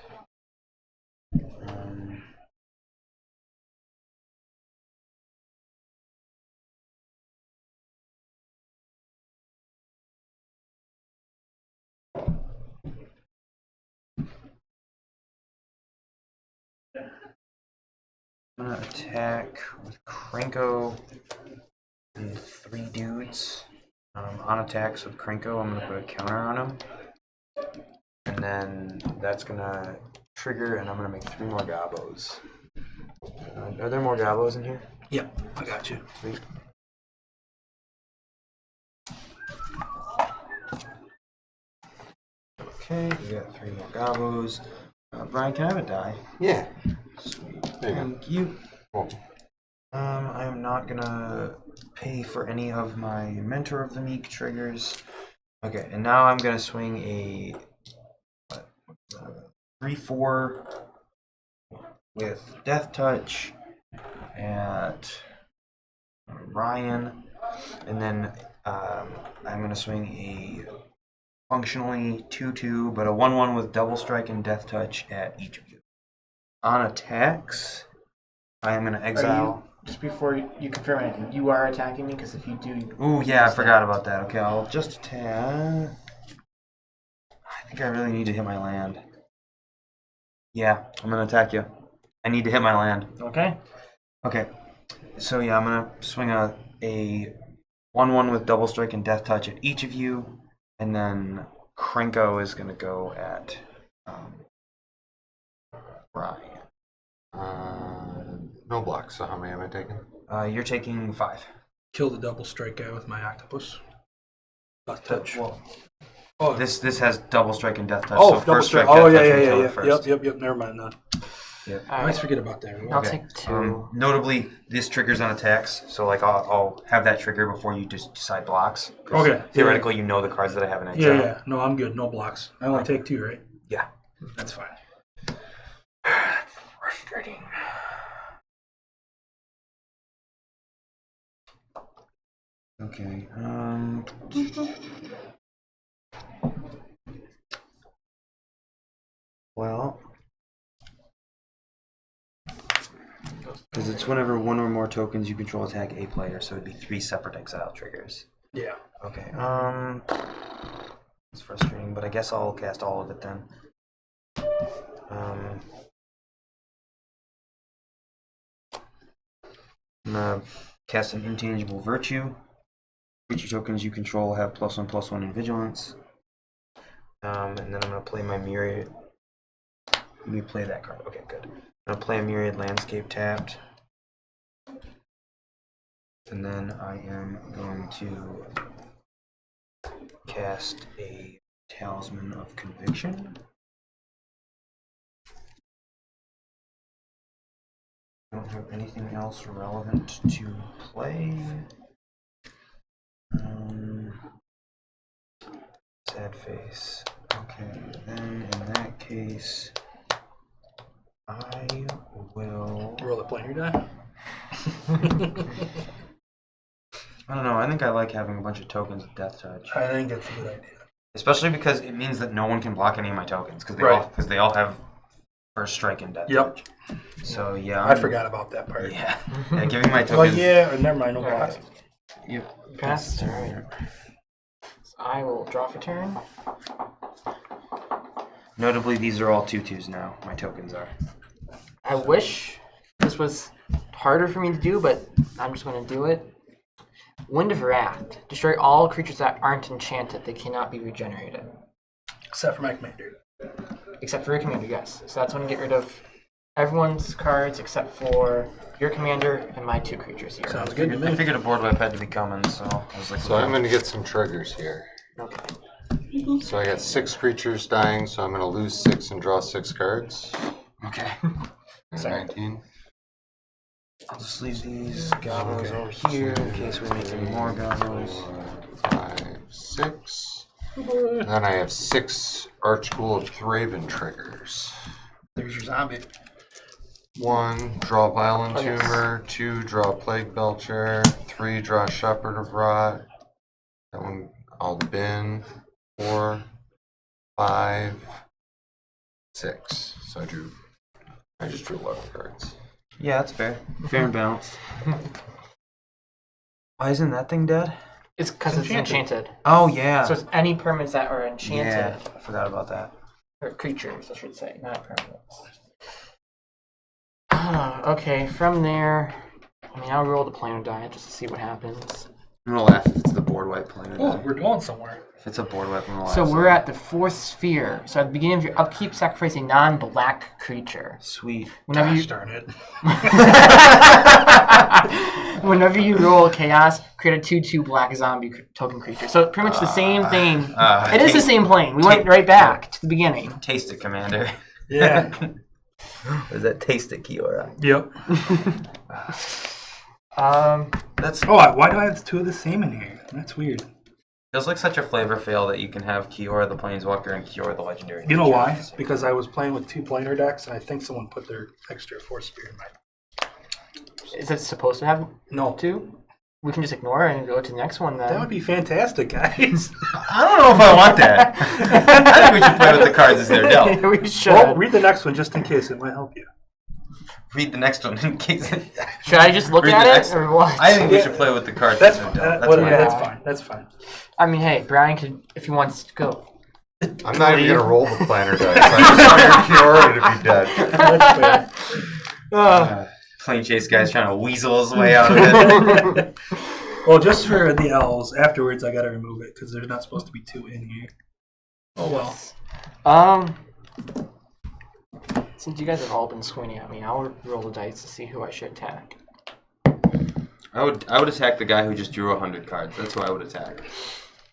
I'm gonna attack with Krenko and 3 dudes. On attacks with Krenko, I'm gonna put a counter on him. And then that's gonna trigger, and I'm gonna make 3 more Gabos. Are there more Gabos in here? Yep, I got you. Sweet. Okay, we got 3 more Gabos. Brian, can I have a die? Yeah. Sweet. There you go. Thank you. Cool. I am not gonna pay for any of my Mentor of the Meek triggers. Okay, and now I'm gonna swing a 3/4 with Death Touch at Ryan, and then I'm going to swing a functionally 2/2, but a 1/1 with double strike and death touch at each of you. On attacks, I am going to exile. Just before you confirm anything, you are attacking me because if you do. Ooh, yeah, I forgot about that. Okay, I'll just attack. I think I really need to hit my land. Yeah, I'm going to attack you. I need to hit my land. Okay. Okay, so yeah, I'm going to swing a 1/1 with double strike and death touch at each of you, and then Krenko is going to go at Ryan. No blocks, so how many am I taking? You're taking 5. Kill the double strike guy with my octopus. Death touch. Well, Oh, this has double strike and death touch. oh, so double first strike. strike, Oh, death yeah, touch, and yeah, kill yeah, it first. Yep. Never mind then. Yep. I always forget about that. I'll Okay. take 2. Notably, this triggers on attacks, so like I'll have that trigger before you just decide blocks. 'Cause Okay. Theoretically, you know the cards that I have in exile. Yeah. No, I'm good. No blocks. I only take 2, right? Yeah. That's fine. Frustrating. Okay. Well, because it's whenever one or more tokens you control attack a player, so it'd be 3 separate exile triggers. Yeah. Okay. It's frustrating, but I guess I'll cast all of it then. I'm gonna cast an intangible virtue. Creature tokens you control have +1/+1 in vigilance. And then I'm gonna play my myriad. Let me play that card. Okay, good. I'm gonna play a myriad landscape tapped. And then I am going to cast a Talisman of Conviction. I don't have anything else relevant to play. Sad face. Okay, then in that case, I will. Roll the player die. I don't know. I think I like having a bunch of tokens with death touch, I think that's a good idea. especially because it means that no one can block any of my tokens because Right. they all have first strike and death Yep. touch. So yeah, I forgot about that part. Yeah, giving my Well, tokens. yeah, never mind. No blocks. Yep. Pass. Alright. So I will draw for turn. Notably, these are all 2/2s now. My tokens are. I wish this was harder for me to do, but I'm just going to do it. Wind of Wrath. Destroy all creatures that aren't enchanted. They cannot be regenerated. Except for my commander. Except for your commander, yes. So that's when you get rid of everyone's cards except for your commander and my 2 creatures here. Sounds good to I me. figured a board wipe had to be coming, so I was like, So I'm going to get some triggers here. Okay. So I got 6 creatures dying, so I'm going to lose 6 and draw 6 cards. okay. And 19. I'll just leave these gobos over here in case we make any more gobos. 4, 5, 6. And then I have 6 Archghoul of Thraben triggers. There's your zombie. 1, draw Violent Oh, yes. Tumor. 2, draw Plague Belcher. 3, draw Shepherd of Rot. That one I'll bin. 4, 5, 6. So I just drew 11 cards. Yeah, that's fair. Fair and balanced. Why isn't that thing dead? It's because it's enchanted. Oh, yeah. So it's any permanents that are enchanted. Yeah, I forgot about that. Or creatures, I should say, not permanents. Okay, from there, I mean, I'll roll the planar die just to see what happens. I'm gonna laugh if it's the board wipe playing. Oh, we're going somewhere. If it's a board wipe, I'm gonna laugh. So we're at the 4th sphere. So at the beginning of your upkeep, sacrifice a non-black creature. Sweet. Whenever Gosh you darn it. whenever you roll chaos, create a 2/2 black zombie token creature. So pretty much the same thing. It is the same plane. We went right back to the beginning. Taste it, Commander. Yeah. Is that taste it, Kiora? Yep. That's Oh, why do I have 2 of the same in here? That's weird. feels like such a flavor fail that you can have Kiora the Planeswalker and Kiora the Legendary. You know creature. why? Because I was playing with 2 planar decks, and I think someone put their extra Force Spear in mine. Is it supposed to have No. 2? we can just ignore it and go to the next one then. That would be fantastic, guys. I don't know if I want that. I think we should play with the cards as they're dealt. We should. Well, read the next one just in case. It might help you. Read the next one in case. Should I just look Read at the it next or one. what? I think we should play with the cards That's as fine. they're dealt. That's, fine. that's fine. That's fine. I mean, hey, Brian could, if he wants to go. I'm not even gonna roll the planner dice. I just want your Kiora to be dead. That's fair. Plane chase guy's trying to weasel his way out of it. Well, just for the L's, afterwards I gotta remove it because there's not supposed to be 2 in here. Oh well. Since you guys have all been swinging at me, I'll roll the dice to see who I should attack. I would attack the guy who just drew 100 cards. That's who I would attack.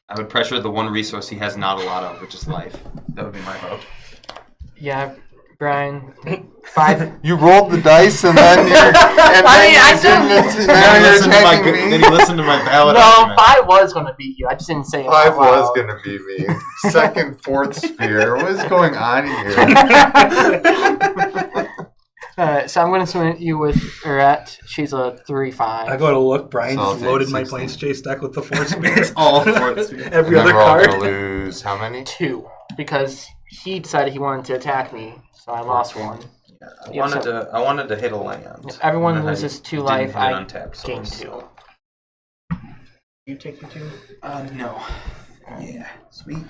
I would pressure the one resource he has not a lot of, which is life. That would be my vote. Yeah, Brian. 5. You rolled the dice and then you're Then you listen to my ballot. No, argument. 5 was going to beat you. I just didn't say it. 5 out was loud. gonna be me. Second, fourth sphere. What is going on here? Alright, so I'm going to swing at you with Eriette. She's a 3-5. I go to look. Brian So I'll just take loaded my 16. Plains Chase deck with the 4 spirits. All fourth sphere. Every And other then we're all card. gonna lose how many? 2, because he decided he wanted to attack me, so I lost 1. I wanted to hit a land. If everyone And then loses 2 didn't life, hit I untap gain source. 2. You take the 2? No. Yeah. Sweet.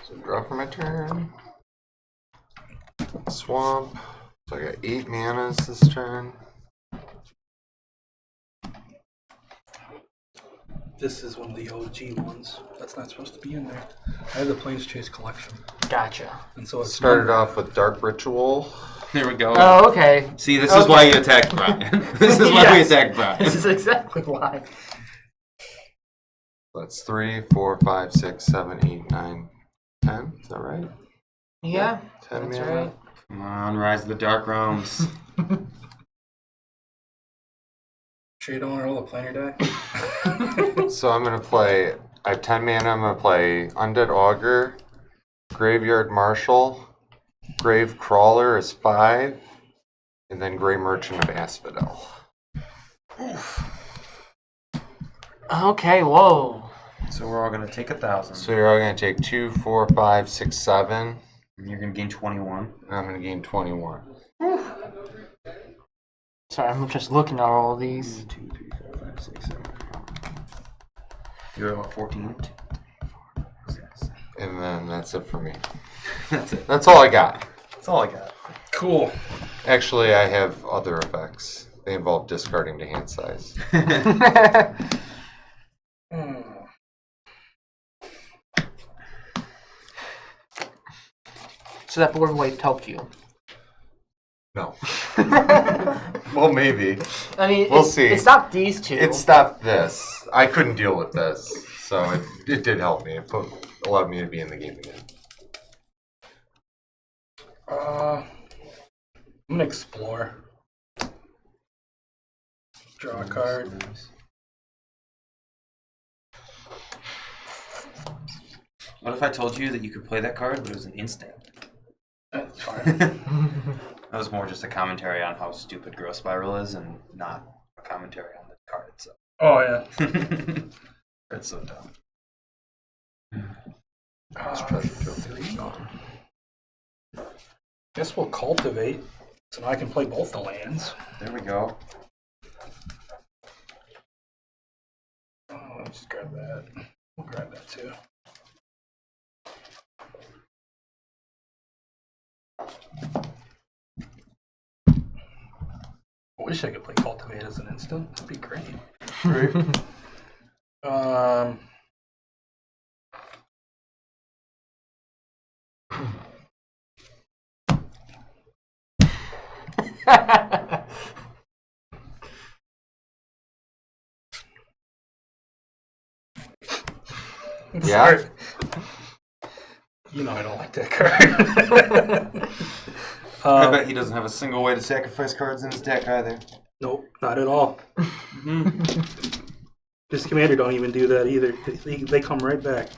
So draw for my turn. Swamp. So I got 8 manas this turn. This is one of the OG ones. That's not supposed to be in there. I have the Plains Chase collection, Gotcha. and so it's Started off with Dark Ritual. Here we go. Oh, okay. See, this is why you attacked Brian. This is why we Yes. attacked Brian. This is exactly why. That's 3, 4, 5, 6, 7, 8, 9, 10. Is that right? Yeah, 10 that's mana. right. Come on, Rise of the Dark Realms. Sure you don't want to roll a planner die? So I'm gonna play. I have 10 mana. I'm gonna play Undead Augur, Graveyard Marshal, Grave Crawler is 5, and then Grey Merchant of Asphodel. Okay, whoa. So we're all gonna take 1,000. So you're all gonna take 2, 4, 5, 6, 7, And you're gonna gain 21. and I'm gonna gain 21. Sorry, I'm just looking at all of these. 2, 3, 4, 5, 6, 7. You're at 14. And then that's it for me. That's it. That's all I got. That's all I got. Cool. Actually, I have other effects. They involve discarding to hand size. So that board wave helped you. No. Well, maybe. I mean, We'll see. It stopped these 2. It stopped this. I couldn't deal with this. So it did help me. It allowed me to be in the game again. I'm gonna explore. Draw a card. What if I told you that you could play that card, but it was an instant? That's fine. That was more just a commentary on how stupid Growth Spiral is, and not a commentary on the card itself. Oh yeah. It's so dumb. Let's try to kill 3. Guess we'll cultivate, so now I can play both the lands. There we go. Oh, let's just grab that. We'll grab that too. I wish I could play cultivate as an instant. That'd be great. Um. Yeah? You know I don't like that card. I bet he doesn't have a single way to sacrifice cards in his deck either. Nope, not at all. This commander don't even do that either. They come right back.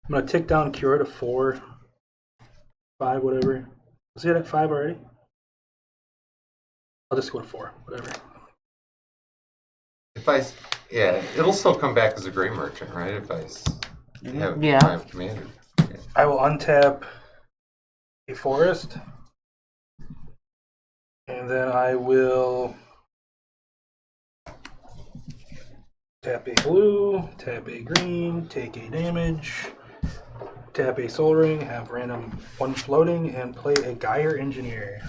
I'm gonna tick down Cure to 4, 5, whatever. Was it at 5 already? I'll just go to 4, whatever. It'll still come back as a gray merchant, right? If I have Yeah. my commander. Yeah. I will untap a forest, and then I will tap a blue, tap a green, take a damage, tap a soul ring, have random 1 floating, and play a Geyer Engineer.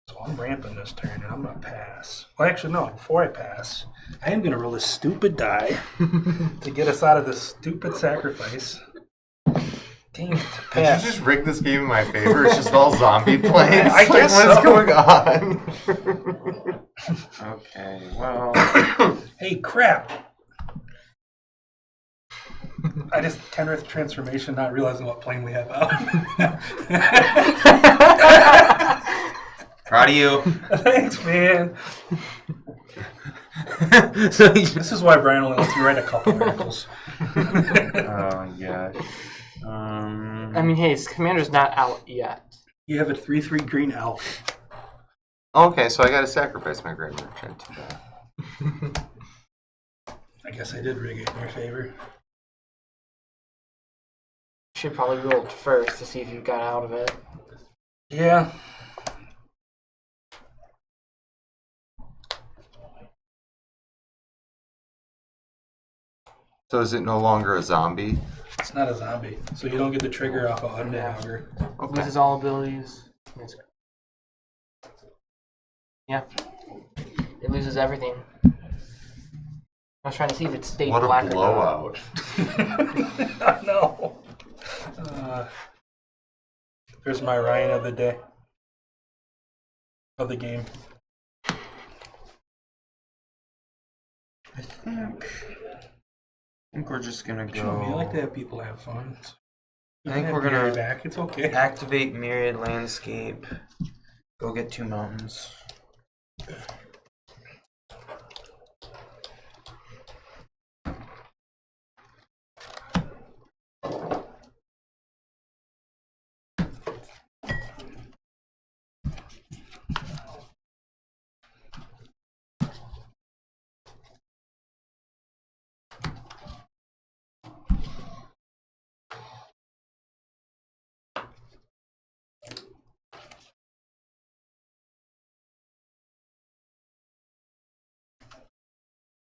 So I'm ramping this turn, and I'm going to pass. Well, actually, no, before I pass, I am going to roll this stupid die to get us out of this stupid sacrifice. Dang it, Did pass. you just rig this game in my favor? It's just all zombie plays? I guess What's so. going on? Okay, well. Hey, crap! I just Kenrith transformation, not realizing what plane we have out. Proud of you. Thanks, man. So This is why Brian only lets me write a couple articles. oh gosh. I mean, hey, his commander's not out yet. You have a 3/3 green elf. Okay, so I gotta sacrifice my gray merchant to that. I guess I did rig it in your favor. Should probably roll it first to see if you got out of it. Yeah. So is it no longer a zombie? It's not a zombie, so you don't get the trigger off of Undead Augur. Okay. Loses all abilities. Yeah. It loses everything. I was trying to see if it stayed What black a or blowout. I know. There's my Ryan of the day. Of the game. I think we're just gonna Show me. I like to go have people have fun. You I think can we're have gonna- Gary back. It's okay. activate Myriad Landscape. Go get 2 mountains.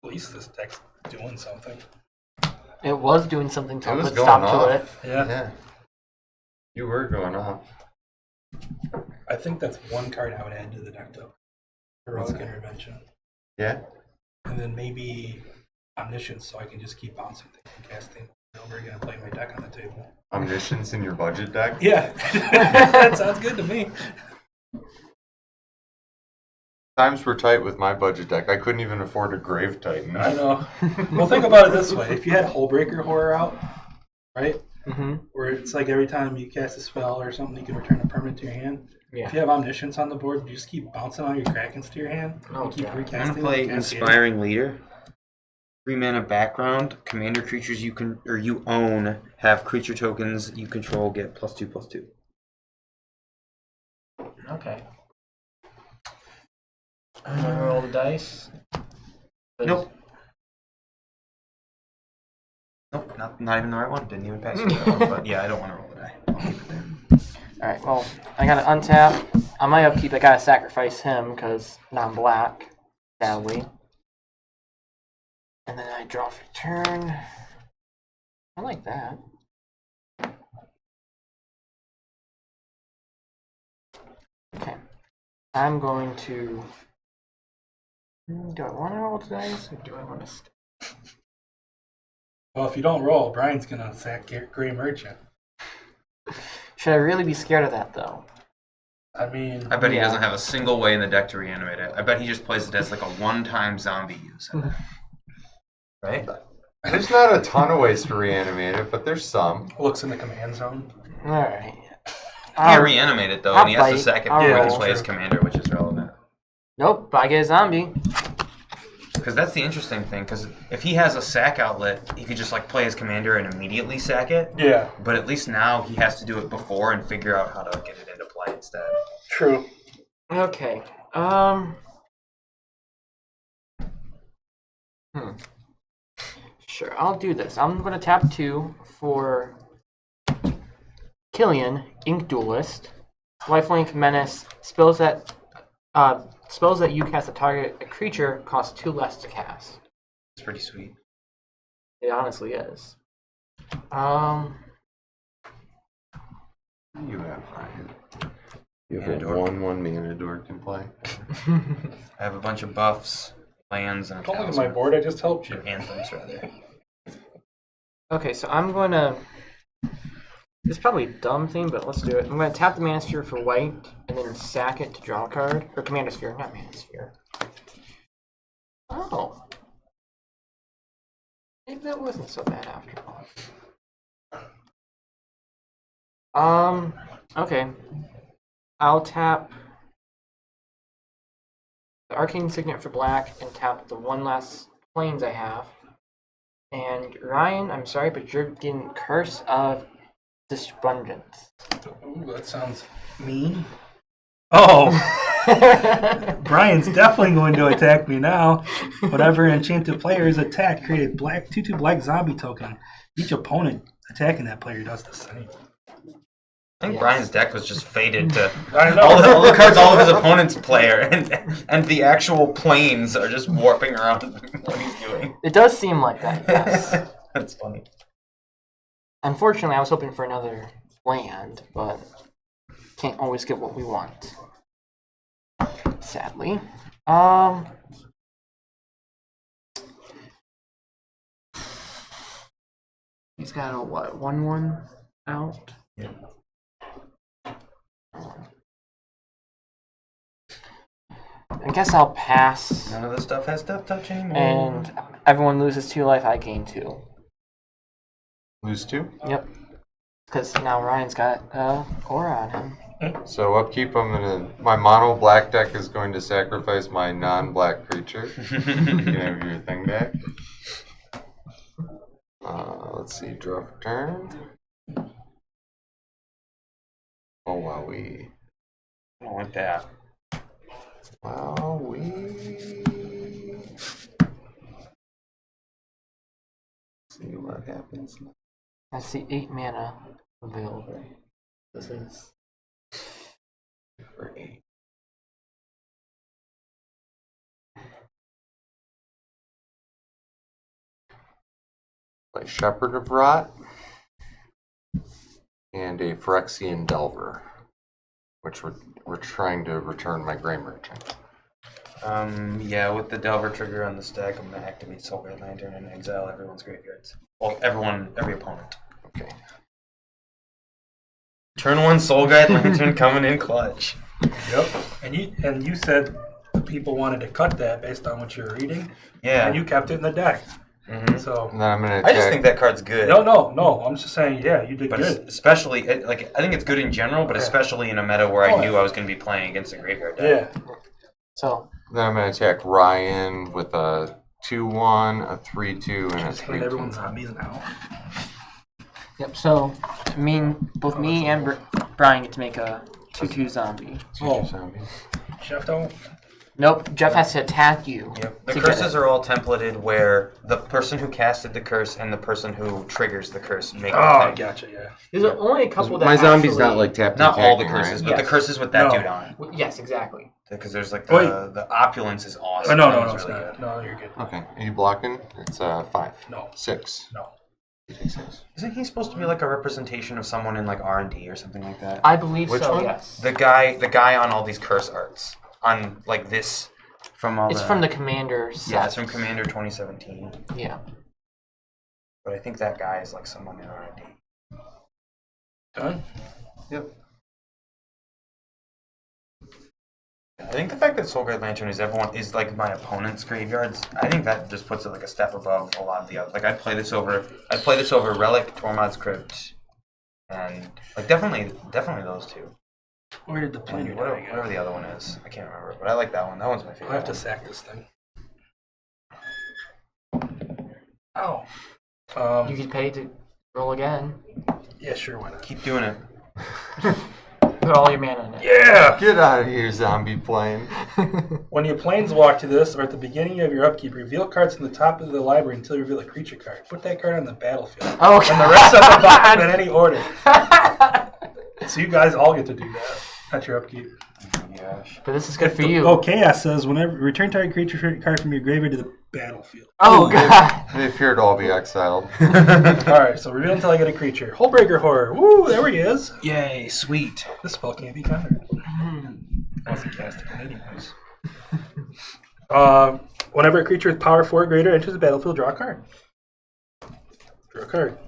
At least this deck's doing something. It was doing something to It it, was but going stopped off. to it. Yeah. You were going off. I think that's one card I would add to the deck, though. Heroic What's that? Intervention. Yeah? And then maybe Omniscience, so I can just keep bouncing things and casting over again and playing my deck on the table. Omniscience in your budget deck? Yeah. That sounds good to me. Times were tight with my budget deck. I couldn't even afford a Grave Titan. I know. Well, think about it this way. If you had Hullbreaker Horror out, right? Mm-hmm. Where it's like every time you cast a spell or something, you can return a permanent to your hand. Yeah. If you have Omniscience on the board, you just keep bouncing all your Krakens to your hand. Oh, and keep God. recasting I'm gonna them play and cascading. Inspiring Leader. 3 mana background. Commander creatures you can or you own have creature tokens you control get +2/+2. Okay. I'm gonna roll the dice. Nope. Nope, not even the right one. Didn't even pass you that one. But yeah, I don't want to roll the die. I'll keep it there. Alright, well, I gotta untap. On my upkeep, I gotta sacrifice him because non-black, sadly. And then I draw for turn. I like that. Okay. I'm going to. Do I want to roll the dice or do I want to stay? Well, if you don't roll, Brian's going to sack Grey Merchant. Should I really be scared of that, though? I mean, I bet he Yeah. doesn't have a single way in the deck to reanimate it. I bet he just plays it as like a one-time zombie use. Right? There's not a ton of ways to reanimate it, but there's some. looks in the command zone. Alright. He can reanimate it though, and he has to bite. sack it I'll before he roll. can play his commander, which is relevant. Nope, I get a zombie. Because that's the interesting thing. Because if he has a sack outlet, he could just like play his commander and immediately sack it. Yeah, But at least now he has to do it before and figure out how to get it into play instead. true. Okay. Sure, I'll do this. I'm gonna tap 2 for Killian, Ink Duelist, Lifelink, Menace. Spells that you cast at target a creature cost 2 less to cast. It's pretty sweet. It honestly is. You have Ryan. You have And a dork. 1/1 mana dork can play. I have a bunch of buffs, lands, and Don't look at my board. I just helped you. anthems rather. Okay, so I'm gonna. It's probably a dumb thing, but let's do it. I'm gonna tap the Mana Sphere for white, and then sack it to draw a card. Or Commander Sphere, not Mana Sphere. Oh. Maybe that wasn't so bad after all. Okay. I'll tap the Arcane Signet for black and tap the one last planes I have. And Ryan, I'm sorry, but you're getting Curse of Despondence. Ooh, that sounds mean. Oh! Brian's definitely going to attack me now. Whenever enchanted player is attacked, create a black 2/2 black zombie token. Each opponent attacking that player does the same. I think Yes. Brian's deck was just faded to I know. all the cards all of his opponent's player, and the actual planes are just warping around what he's doing. It does seem like that, yes. That's funny. Unfortunately, I was hoping for another land, but can't always get what we want. Sadly. He's got a what? 1/1 out. Yeah. I guess I'll pass, None of this stuff has death touch anymore. and everyone loses 2 life. I gain 2. Lose 2. Yep. Because now Ryan's got aura on him. So upkeep, my mono black deck is going to sacrifice my non-black creature. You can have your thing back. Let's see, draw for turn. Oh, wowee. I don't want that. Wowee. See what happens. I see 8 mana available. This is For 8. Play Shepherd of Rot and a Phyrexian Delver, which we're trying to return my Grey Merchant. Yeah, with the Delver trigger on the stack, I'm gonna activate Soulguide Lantern and exile everyone's graveyards. Well, every opponent. Okay. Turn 1 Soulguide Lantern coming in clutch. Yep. And you said people wanted to cut that based on what you were reading, Yeah. and you kept it in the deck. Mhm. So And then I'm gonna I just attack. think that card's good. no. I'm just saying, yeah, you did But good. especially, I think it's good in general, but Yeah. especially in a meta where I Oh, knew I was going to be playing against a graveyard deck. Yeah. so. Then I'm gonna attack Ryan with a 2/1, a 3/2, and a Just hand 3/2. everyone zombies now. Yep. So, both me and Brian get to make a 2/2 zombie. Oh. Zombies. Chef don't. Nope. Jeff has to attack you. Yep. The to curses get it. are all templated where the person who casted the curse and the person who triggers the curse make Oh, the I thing. gotcha. Yeah. There's only a couple that My zombie's actually... not like tap. Not all the Attacking, curses, right? but the Yes. curses with that No. dude on it. Yes, exactly. Because there's like Wait. the opulence is awesome. Oh, no, That no, one's no, it's really not. good. No, you're good. Okay. Are you blocking? It's 5. No. 6. No. You take 6. Isn't he supposed to be like a representation of someone in like R&D or something like that? I believe Which so. one? Yes. The guy on all these curse arts on like this from all It's from the Commander set. Yeah, it's from Commander 2017. Yeah. But I think that guy is like someone in R&D. Done. Yep. I think the fact that Soulguide Lantern is like my opponent's graveyards. I think that just puts it like a step above a lot of the other. Like I'd play this over Relic, Tormod's Crypt, and like definitely those two. Where did the And player whatever, die? whatever the other one is, I can't remember. But I like that one. That one's my favorite. I have to one. sack this thing. Ow. You could pay to roll again. Yeah, sure, why not? Keep doing it. Put all your mana in it. Yeah! Get out of here, zombie plane. When you planeswalk to this, or at the beginning of your upkeep, reveal cards from the top of the library until you reveal a creature card. Put that card on the battlefield. Oh, And the rest of the bottom in any order. So you guys all get to do that. That's your upkeep. Gosh. But this is good for you. Oh, Chaos says, whenever return target creature card from your graveyard to the battlefield. Oh, God. They appear to all be exiled. Alright, so reveal until I get a creature. Hullbreaker Horror. Woo, there he is. Yay, sweet. This spell can't be countered. I wasn't casting it anyways. Whenever a creature with power 4 or greater enters the battlefield, draw a card. Draw a card.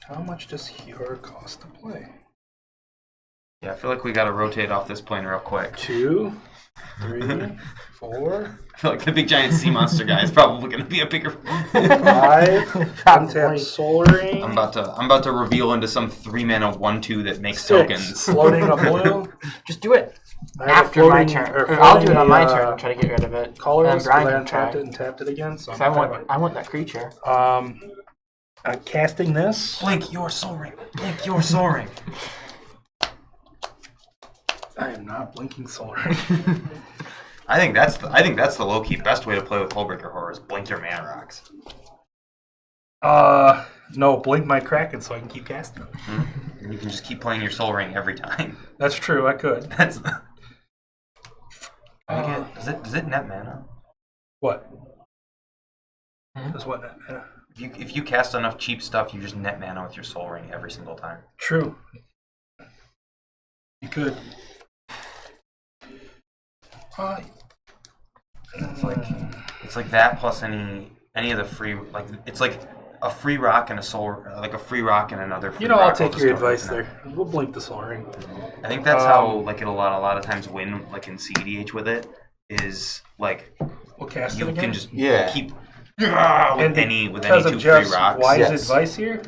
How much does Hero cost to play? Yeah, I feel like we gotta rotate off this plane real quick. 2, 3, 4, I feel like the big giant sea monster guy is probably gonna be a bigger. 5. Untap Soul Ring. I'm about to reveal into some 3-mana 1/2 that makes 6. tokens. Floating a blue. Just do it. I have a After my floating- turn. or Or I'll do it floating on my a, turn and try to get rid of it. And Colorless, then Brian because I can try. untapped it and tapped it again. So 'Cause I want that creature. I'm casting this. Blink your soul ring. Blink your soul ring. I am not blinking Soul Ring. I think that's the low key best way to play with Hullbreaker Horror is blink your mana rocks. No, blink my Kraken so I can keep casting it. And you can just keep playing your soul ring every time. That's true, I could. That's the. Does it net mana? What? Hmm? Does what? If you cast enough cheap stuff, you just net mana with your soul ring every single time. True. You could. It's like that plus any of the free it's like a free rock and a soul like a free rock and another free rock. I'll take just your go advice right there. We'll blink the Soul Ring. I think that's how like it'll a lot of times win like in CEDH with it is like We'll cast you it again. can just Yeah. keep And with any because 2 of free Jeff's rocks. wise Yes. advice here,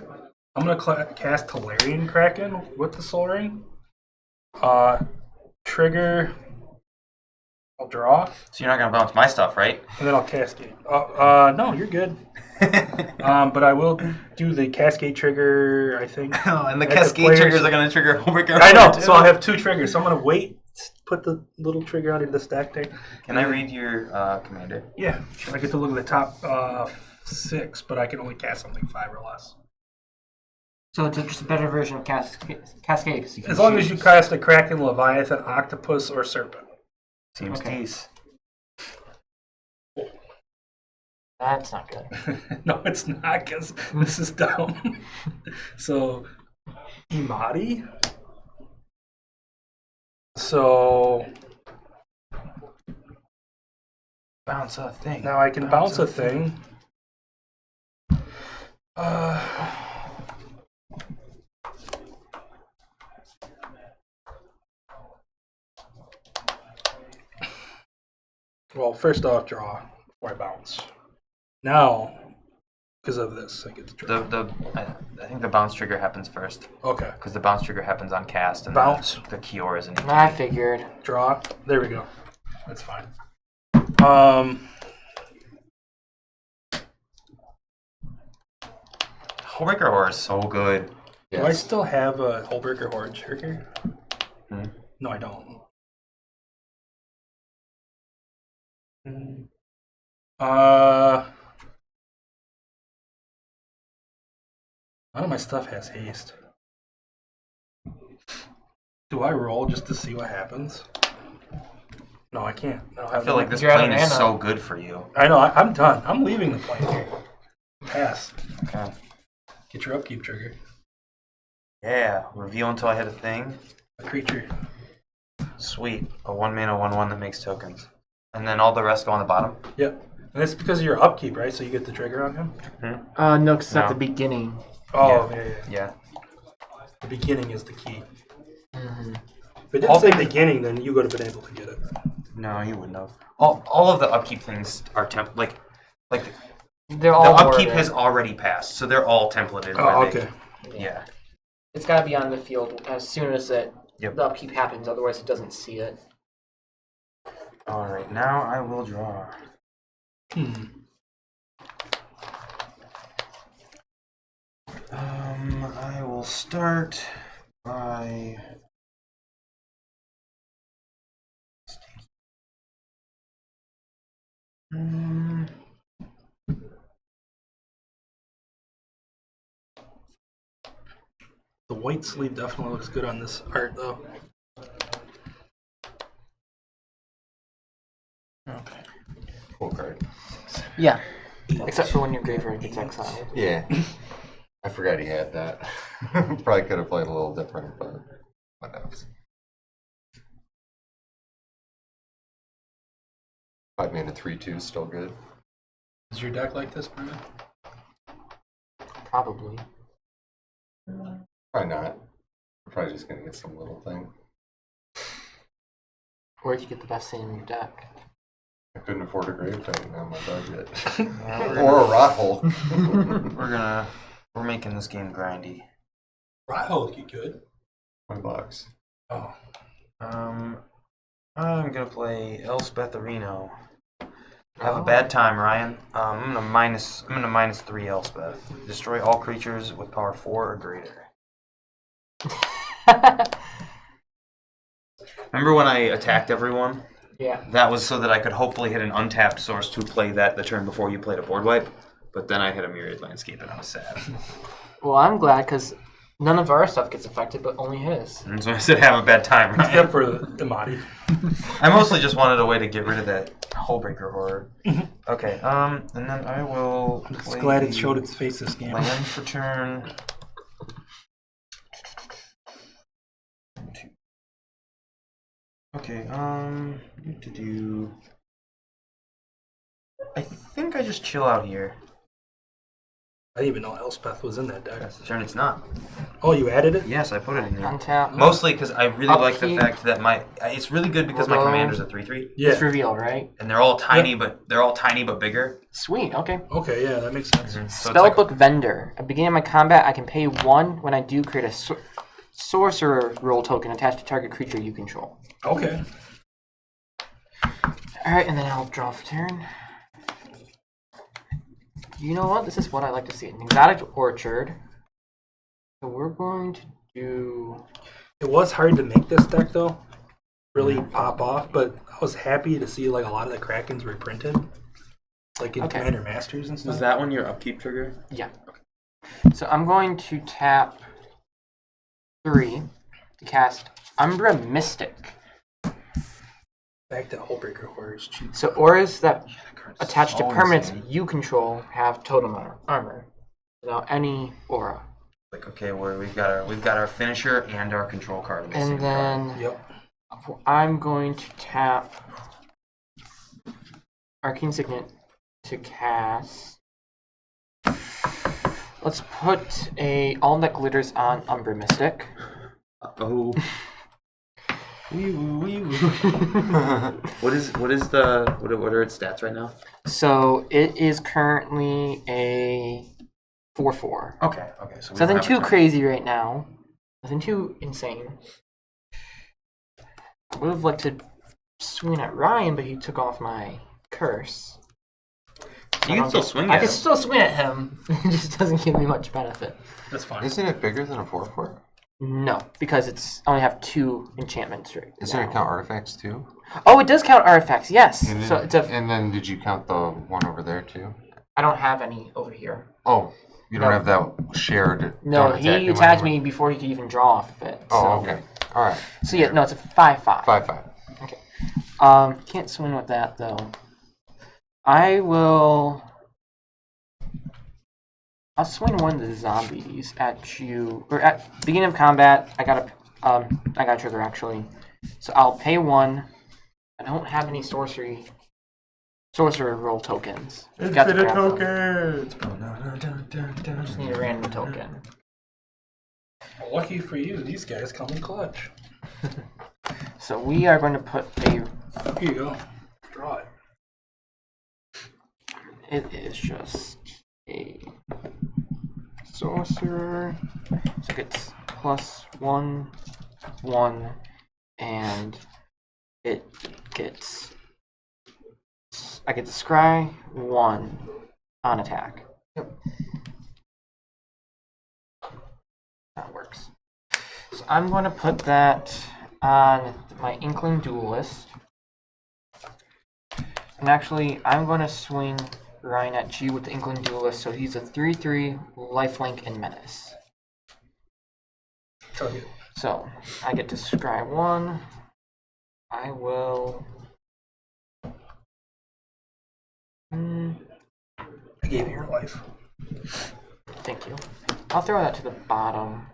I'm going to cast Talarian Kraken with the Soul Ring. Trigger. I'll draw, So you're not gonna bounce my stuff, right? and then I'll cascade. No, you're good. But I will do the cascade trigger, I think. And the At the cascade players- triggers are gonna trigger Hullbreaker. I know, too. so I'll have 2 triggers. So I'm going to wait, put the little trigger under the stack there. Can I read your commander? Yeah, I get to look at the top 6, but I can only cast something 5 or less. So it's just a better version of Cascade. 'Cause you can As long as choose. you cast a Kraken, Leviathan, Octopus, or Serpent. Seems Okay. decent. That's not good. No, it's not, because this is dumb. So, Imadi. So, Bounce a thing. now I can bounce a thing. Well, first off, draw before I bounce. Now, because of this, I get to draw. I think the bounce trigger happens first Okay. because the bounce trigger happens on cast and Bounce. the Kiora is an I figured. Draw. There we go. That's fine. Hullbreaker Horror is so good. Do I still have a Hullbreaker Horde trigger? Hmm. No, I don't. None of my stuff has haste. Do I roll just to see what happens? No, I can't. I feel like this You're out of plane is mana. so good for you. I know. I'm done. I'm leaving the plane here. Pass. Okay. Get your upkeep trigger. Yeah. Reveal until I hit a thing. A creature. Sweet. A 1-mana 1/1 that makes tokens. And then all the rest go on the bottom. Yep. And it's because of your upkeep, right? So you get the trigger on him? No, because it's at No. the beginning. Oh, yeah. Yeah. The beginning is the key. Mm-hmm. If it didn't say beginning, then you would have been able to get it. No, you wouldn't have. All of the upkeep things are like They're the all upkeep worded. has already passed, so they're all templated. Oh, where they- okay. Yeah. It's got to be on the field as soon as the upkeep happens, otherwise it doesn't see it. All right. Now I will draw. will start by. The white sleeve definitely looks good on this art, though. Okay. Cool card. Yeah. Except for when your graveyard gets exiled. Yeah. I forgot he had that. Probably could have played a little different, but what else? 5 mana 3/2 still good. Is your deck like this, Brewin? Probably. Probably not. We're probably just gonna get some little thing. Or if you get the best thing in your deck. I couldn't afford a Grave Titan on my budget. Yeah, Or a Rot Hole. we're making this game grindy. Rot Hole, you could. $20. Oh. I'm gonna play Elspeth Areno. Have a bad time, Ryan. I'm gonna minus 3 Elspeth. Destroy all creatures with power 4 or greater. Remember when I attacked everyone? Yeah. That was so that I could hopefully hit an untapped source to play that the turn before you played a board wipe. But then I hit a Myriad Landscape and I was sad. Well, I'm glad because none of our stuff gets affected, but only his. And so I said have a bad time, right? Except for the Imadi. I mostly just wanted a way to get rid of that Hullbreaker horror. Okay, and then I will. I'm just play glad it showed its face this game. Land for turn. Okay, to do. I think I just chill out here. I didn't even know Elspeth was in that deck. That's the turn. It's not. Oh, you added it? Yes, I put it in there. Untap. Mostly because I really like the Upkeep. fact that it's really good because my Although- commander's a 3/3, Yeah. It's reveal, right? and they're all tiny, but bigger. Sweet. Okay. Okay, yeah, that makes sense. So it's like Spellbook Vendor. At the beginning of my combat, I can pay 1 when I do create a sorcerer role token attached to target creature you control. Okay. Alright, and then I'll draw for turn. You know what? This is what I like to see. An exotic orchard. So we're going to do... It was hard to make this deck, though. Really pop off, but I was happy to see like a lot of the Krakens reprinted. Like in Okay. Commander Masters and stuff. Was that one your upkeep trigger? Yeah. So I'm going to tap 3 to cast Umbra Mystic. Back to Hullbreaker Horrors. Cheap. So auras that attached to so permanents insane. you control have totem armor without any aura. Like, okay, we've got our finisher and our control card in the same And card. then Yep. I'm going to tap Arcane Signet to cast. Let's put all that glitters on Umbra Mystic. Oh. Wee woo, wee woo. What are its stats right now? So it is currently a 4/4. Okay. So So nothing too crazy right now. Nothing too insane. I would have liked to swing at Ryan, but he took off my curse. You can still swing I at can him. still swing at him. It just doesn't give me much benefit. That's fine. Isn't it bigger than a 4/4? No, because I only have 2 enchantments right Doesn't now. it count artifacts too? Oh, it does count artifacts. Yes. And So then, it's a. and then did you count the one over there too? I don't have any over here. Oh, you don't No. have that shared. No, don't he attack attacked anyone. me before he could even draw off of it. Oh, so. okay. All right. So yeah, no, it's a 5/5. 5/5. Okay. Can't swing with that though. I'll swing one of the zombies at you, or at beginning of combat. I got a trigger actually, so I'll pay 1. I don't have any sorcerer roll tokens. Got to grab them. tokens. Just need a random token. Lucky for you, these guys come in clutch. So we are going to put a. Here you go. Draw it. It is just a sorcerer. So it gets +1, 1, and it gets. I get to scry 1 on attack. That works. So I'm going to put that on my Inkling Duelist. And actually, I'm going to swing Ryan at G with the Inkling Duelist, so he's a 3/3 lifelink and menace. Okay. So I get to scry 1. I will. I gave you your life. Thank you. I'll throw that to the bottom.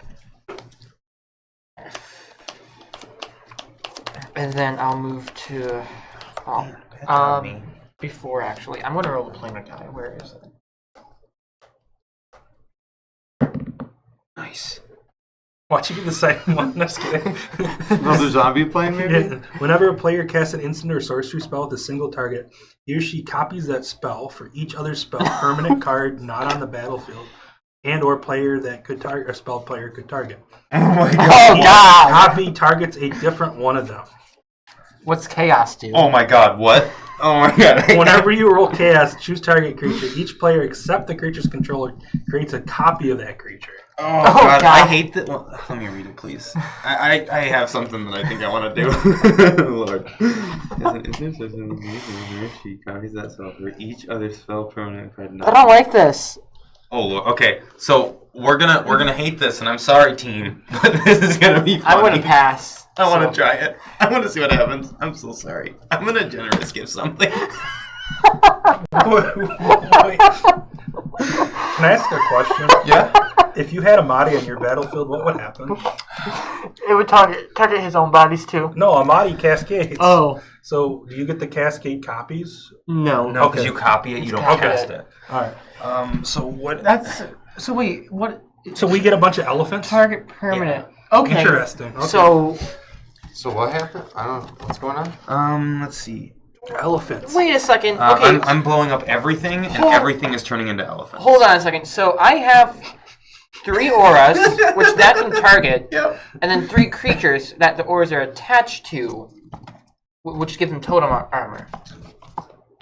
And then I'll move to. Before actually, I'm going to roll the planar die. Where is it? Nice. Watch you do the second one. Just kidding. Another zombie plane, maybe? Yeah. Whenever a player casts an instant or sorcery spell with a single target, he or she copies that spell for each other spell permanent card not on the battlefield, and or player that could target a spell player could target. Oh my Oh god. God! Copy targets a different one of them. What's chaos do? Oh my god, what? Oh my god. Whenever you roll chaos, choose target creature. Each player except the creature's controller creates a copy of that creature. Oh, Oh, god. God. I hate that. Well, let me read it, please. I have something that I think I want to do. Lord. As an instant, she copies that spell for each other spell permanent card. I don't like this. Oh Lord. Okay, so we're gonna hate this, and I'm sorry, team, but this is gonna be funny. I'm going to pass. I want to try it. I want to see what happens. I'm so sorry. I'm gonna generous give something. Wait. Can I ask a question? Yeah. If you had a Mahdi on your battlefield, what would happen? It would target his own bodies too. No, a Mahdi cascades. Oh. So, do you get the cascade copies? No. No, because Okay. you copy it, you don't copy cast it. it. All right. So what? So wait, what? So we get a bunch of elephants? Target permanent. Okay. Interesting. Okay. So So what happened? I don't know. What's going on? Let's see. elephants. wait a second. Okay. I'm blowing up everything, and Hold- everything is turning into elephants. Hold on a second. So I have 3 auras, which that can target, Yep. and then 3 creatures that the auras are attached to, which give them totem armor.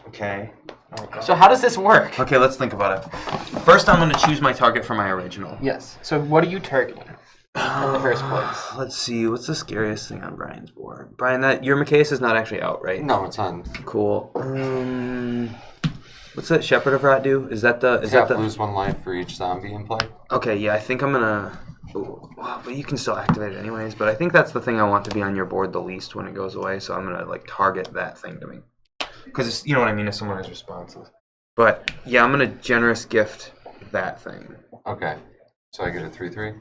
Okay. Oh, God. So how does this work? Okay, let's think about it. First, I'm going to choose my target for my original. Yes. So what are you targeting in the first place? Let's see. What's the scariest thing on Brian's board? Brian, that your Mikaeus is not actually out, right? No, it's on. Cool. What's that Shepherd of Rat do? Is that the? Lose 1 life for each zombie in play. Okay, yeah, I think I'm gonna. Ooh, but you can still activate it anyways. But I think that's the thing I want to be on your board the least when it goes away. So I'm gonna like target that thing to me, because you know what I mean. If someone is responsive. But yeah, I'm gonna generous gift that thing. Okay. So I get a 3/3,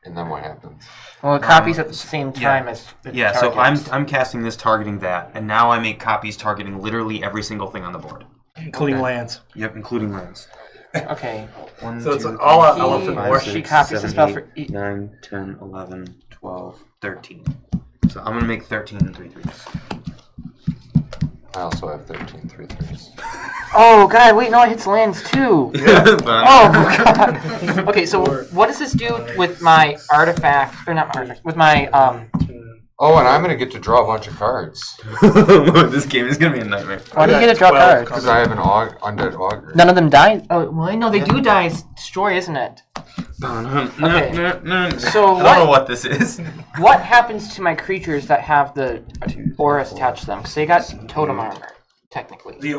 and then what happens? Well, it copies at the same time as the Yeah, so targets. I'm casting this targeting that, and now I make copies targeting literally every single thing on the board. Including lands. Yep, including lands. Okay. 1, So it's 2, all three, elephant five, war. She six, copies the seven, spell eight, for each. 9, 10, 11, 12, 13. So I'm gonna make 13 and 3/3s. I also have 13 3/3s. Oh god! Wait, no, it hits lands too. Oh Oh god. Okay, so what does this do with my artifact, or not my artifact, with my Oh, and I'm going to get to draw a bunch of cards. This game is gonna be a nightmare. Why do you get to draw 12 cards? Because I have an undead augur. None of them die. Oh, well, no, they do die. Destroy, isn't it? Okay. So I don't know what this is. What happens to my creatures that have the auras attached to them? Because they got totem armor, technically. The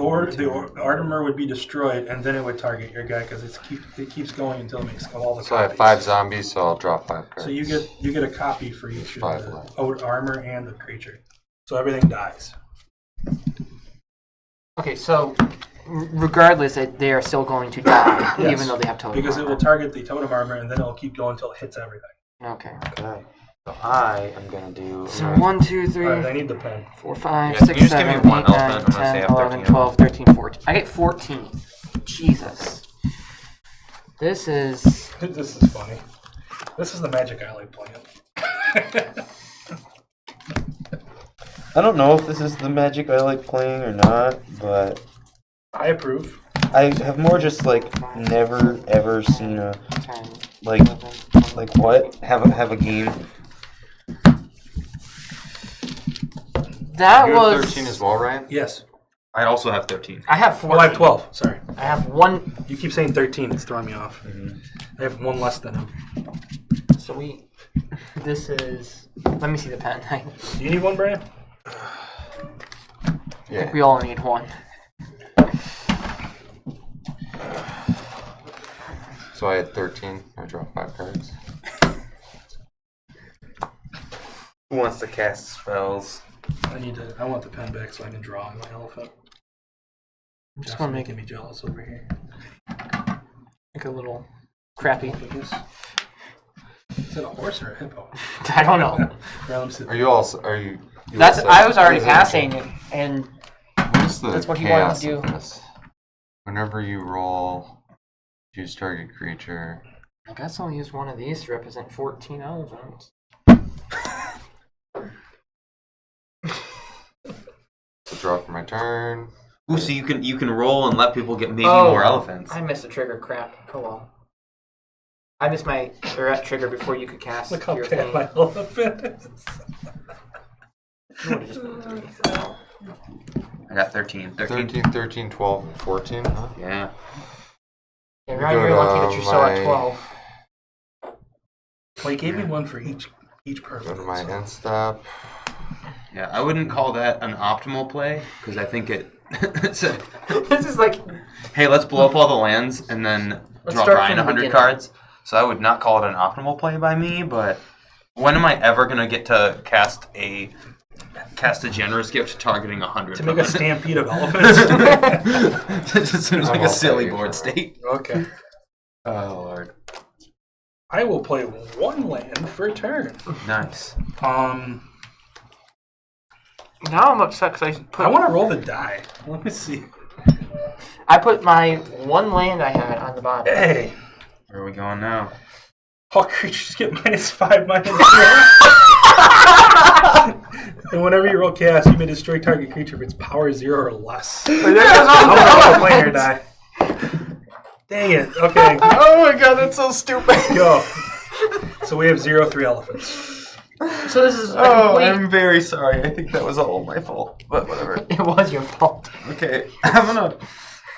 armor would be destroyed, and then it would target your guy because it keeps going until it makes all the So I have copies. 5 zombies, so I'll draw 5 cards. So you get a copy for each of 5 the left. armor and the creature. So everything dies. Okay, so regardless, they are still going to die, Yes. even though they have totem Because it armor. will target the totem armor, and then it'll keep going until it hits everything. Okay. Okay. So I am gonna do. So 1, 2, 3, All right, I need the pen. 4, 5, Yeah, can 6, you just give 7, me one 8, 9, elephant? I'm gonna say I 10, have 11, 13. 12, 13, 14. I get 14. Jesus. This is... This is funny. This is the magic I like playing. I don't know if this is the magic I like playing or not, but I approve. I have more just like never ever seen a 10, like 11, 12. like what have a game. That You have was... 13 as well, Ryan? Yes. I also have 13. I have 14. Well, I have 12. Sorry. I have 1... You keep saying 13. It's throwing me off. I have one less than him. So this is, let me see the pen. Do you need one, Brad? I Yeah. think we all need one. So I had 13. I draw 5 cards. Who wants to cast spells? I want the pen back so I can draw on my elephant. I'm just Jeff's gonna make making me jealous over here. a little crappy. Is it a horse or a hippo? I don't know. Are you also? Are you? That's also- I was already what is it? passing, and What is the that's what he wanted chaos to of do. this? Whenever you roll, choose target creature. I guess I'll use one of these to represent 14 elephants. Draw for my turn. Ooh, so you can roll and let people get maybe more elephants. I missed a trigger. Crap. Oh well. I missed my Eriette trigger before you could cast Look how your bad thing. my elephant is. It would've just been 3. I got 13. 13, 13, 12, and 14. Huh? Yeah. Yeah, Ryan, you're lucky that you're still at 12. Well, he gave me one for each Go person. to my so- end step. Yeah, I wouldn't call that an optimal play because I think it said, This is like hey, let's blow up all the lands and then Let's draw start Brian from the 100 beginning. cards. So I would not call it an optimal play by me, but when am I ever going to get to cast a generous gift targeting 100? To make a stampede of elephants? It just seems like I'll a silly tell you board for state. Okay. Oh, Lord. I will play one land for a turn. Nice. now I'm upset because I want to roll the die. Let me see. I put my one land I had on the bottom. Hey, Where are we going now? all creatures get -5, -0. And whenever you roll chaos, you may destroy target creature if its power 0 or less. I'm gonna roll a player die. Dang it. Okay, Oh my god, that's so stupid. go. So we have 0-3 elephants. So this is a Oh, complete... I'm very sorry. I think that was all my fault, but whatever. It was your fault. Okay, I'm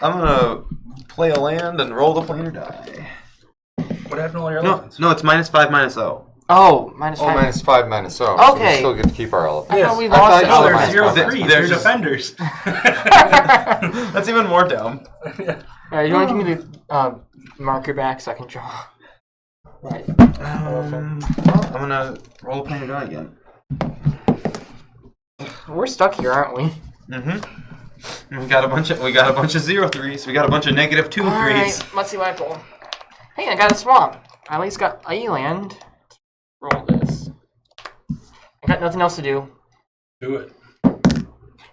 gonna play a land and roll the planar die. What happened to all your No, elephants? no, it's -5, -0. Oh, -5. Oh, -5, -0. So we Okay. still get to keep our elephant. I thought we I lost thought it. you Oh, said they're minus 0-3. five. They're They're just- defenders. That's even more dumb. You want to give me the marker back so I can draw? Right. Well, I'm gonna roll a planar die again. We're stuck here, aren't we? Mm-hmm. We got a bunch of 0-3s. We got a bunch of -2 All right, 3s. let's see what I pull. Hey, I got a swamp. I at least got a land. Roll this. I got nothing else to do. Do it.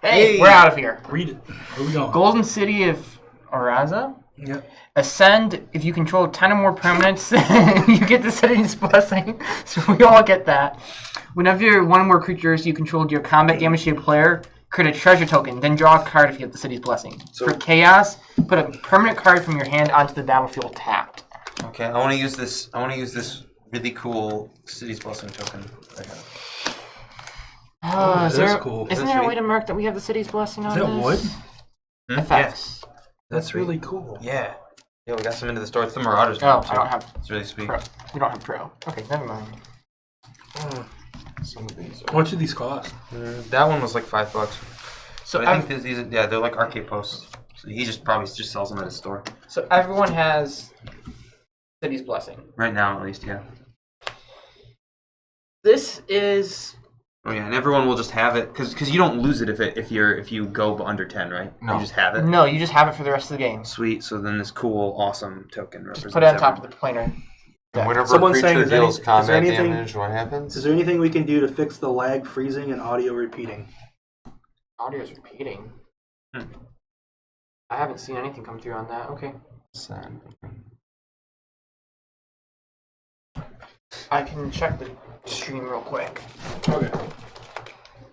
Hey, we're out of here. Read it. Where we going? Golden City of Araza. Yep. Ascend. If you control 10 or more permanents, you get the city's blessing. So we all get that. Whenever one or more creatures you control do your combat damage to your player, create a treasure token. Then draw a card if you get the city's blessing. For chaos, put a permanent card from your hand onto the battlefield tapped. Okay, I want to use this. Really cool city's blessing token. I have. That's cool. Isn't there a way to mark that we have the city's blessing on Is that this? wood? Effects. That's really cool. Yeah. Yeah, we got some into the store. It's the Marauders. Oh, too. I don't have It's really sweet. pro. We don't have pro. Okay, never mind. Some of these How much do these cost? That one was like $5. So But I think these, they're like arcade posts. So he probably just sells them at his store so everyone has city's blessing. right now, at least. Yeah. This is Oh yeah, and everyone will just have it because you don't lose it if you go under 10, right? No. You just have it. no, you just have it for the rest of the game. Sweet. So then this cool, awesome token Just represents put it on top of everyone. the planar. And whenever Someone's a saying, creature is there deals any- is combat there anything- damage, what happens? Is there anything we can do to fix the lag, freezing, and audio repeating? Audio's repeating. Hmm. I haven't seen anything come through on that. Okay. Send. I can check the stream real quick. Okay.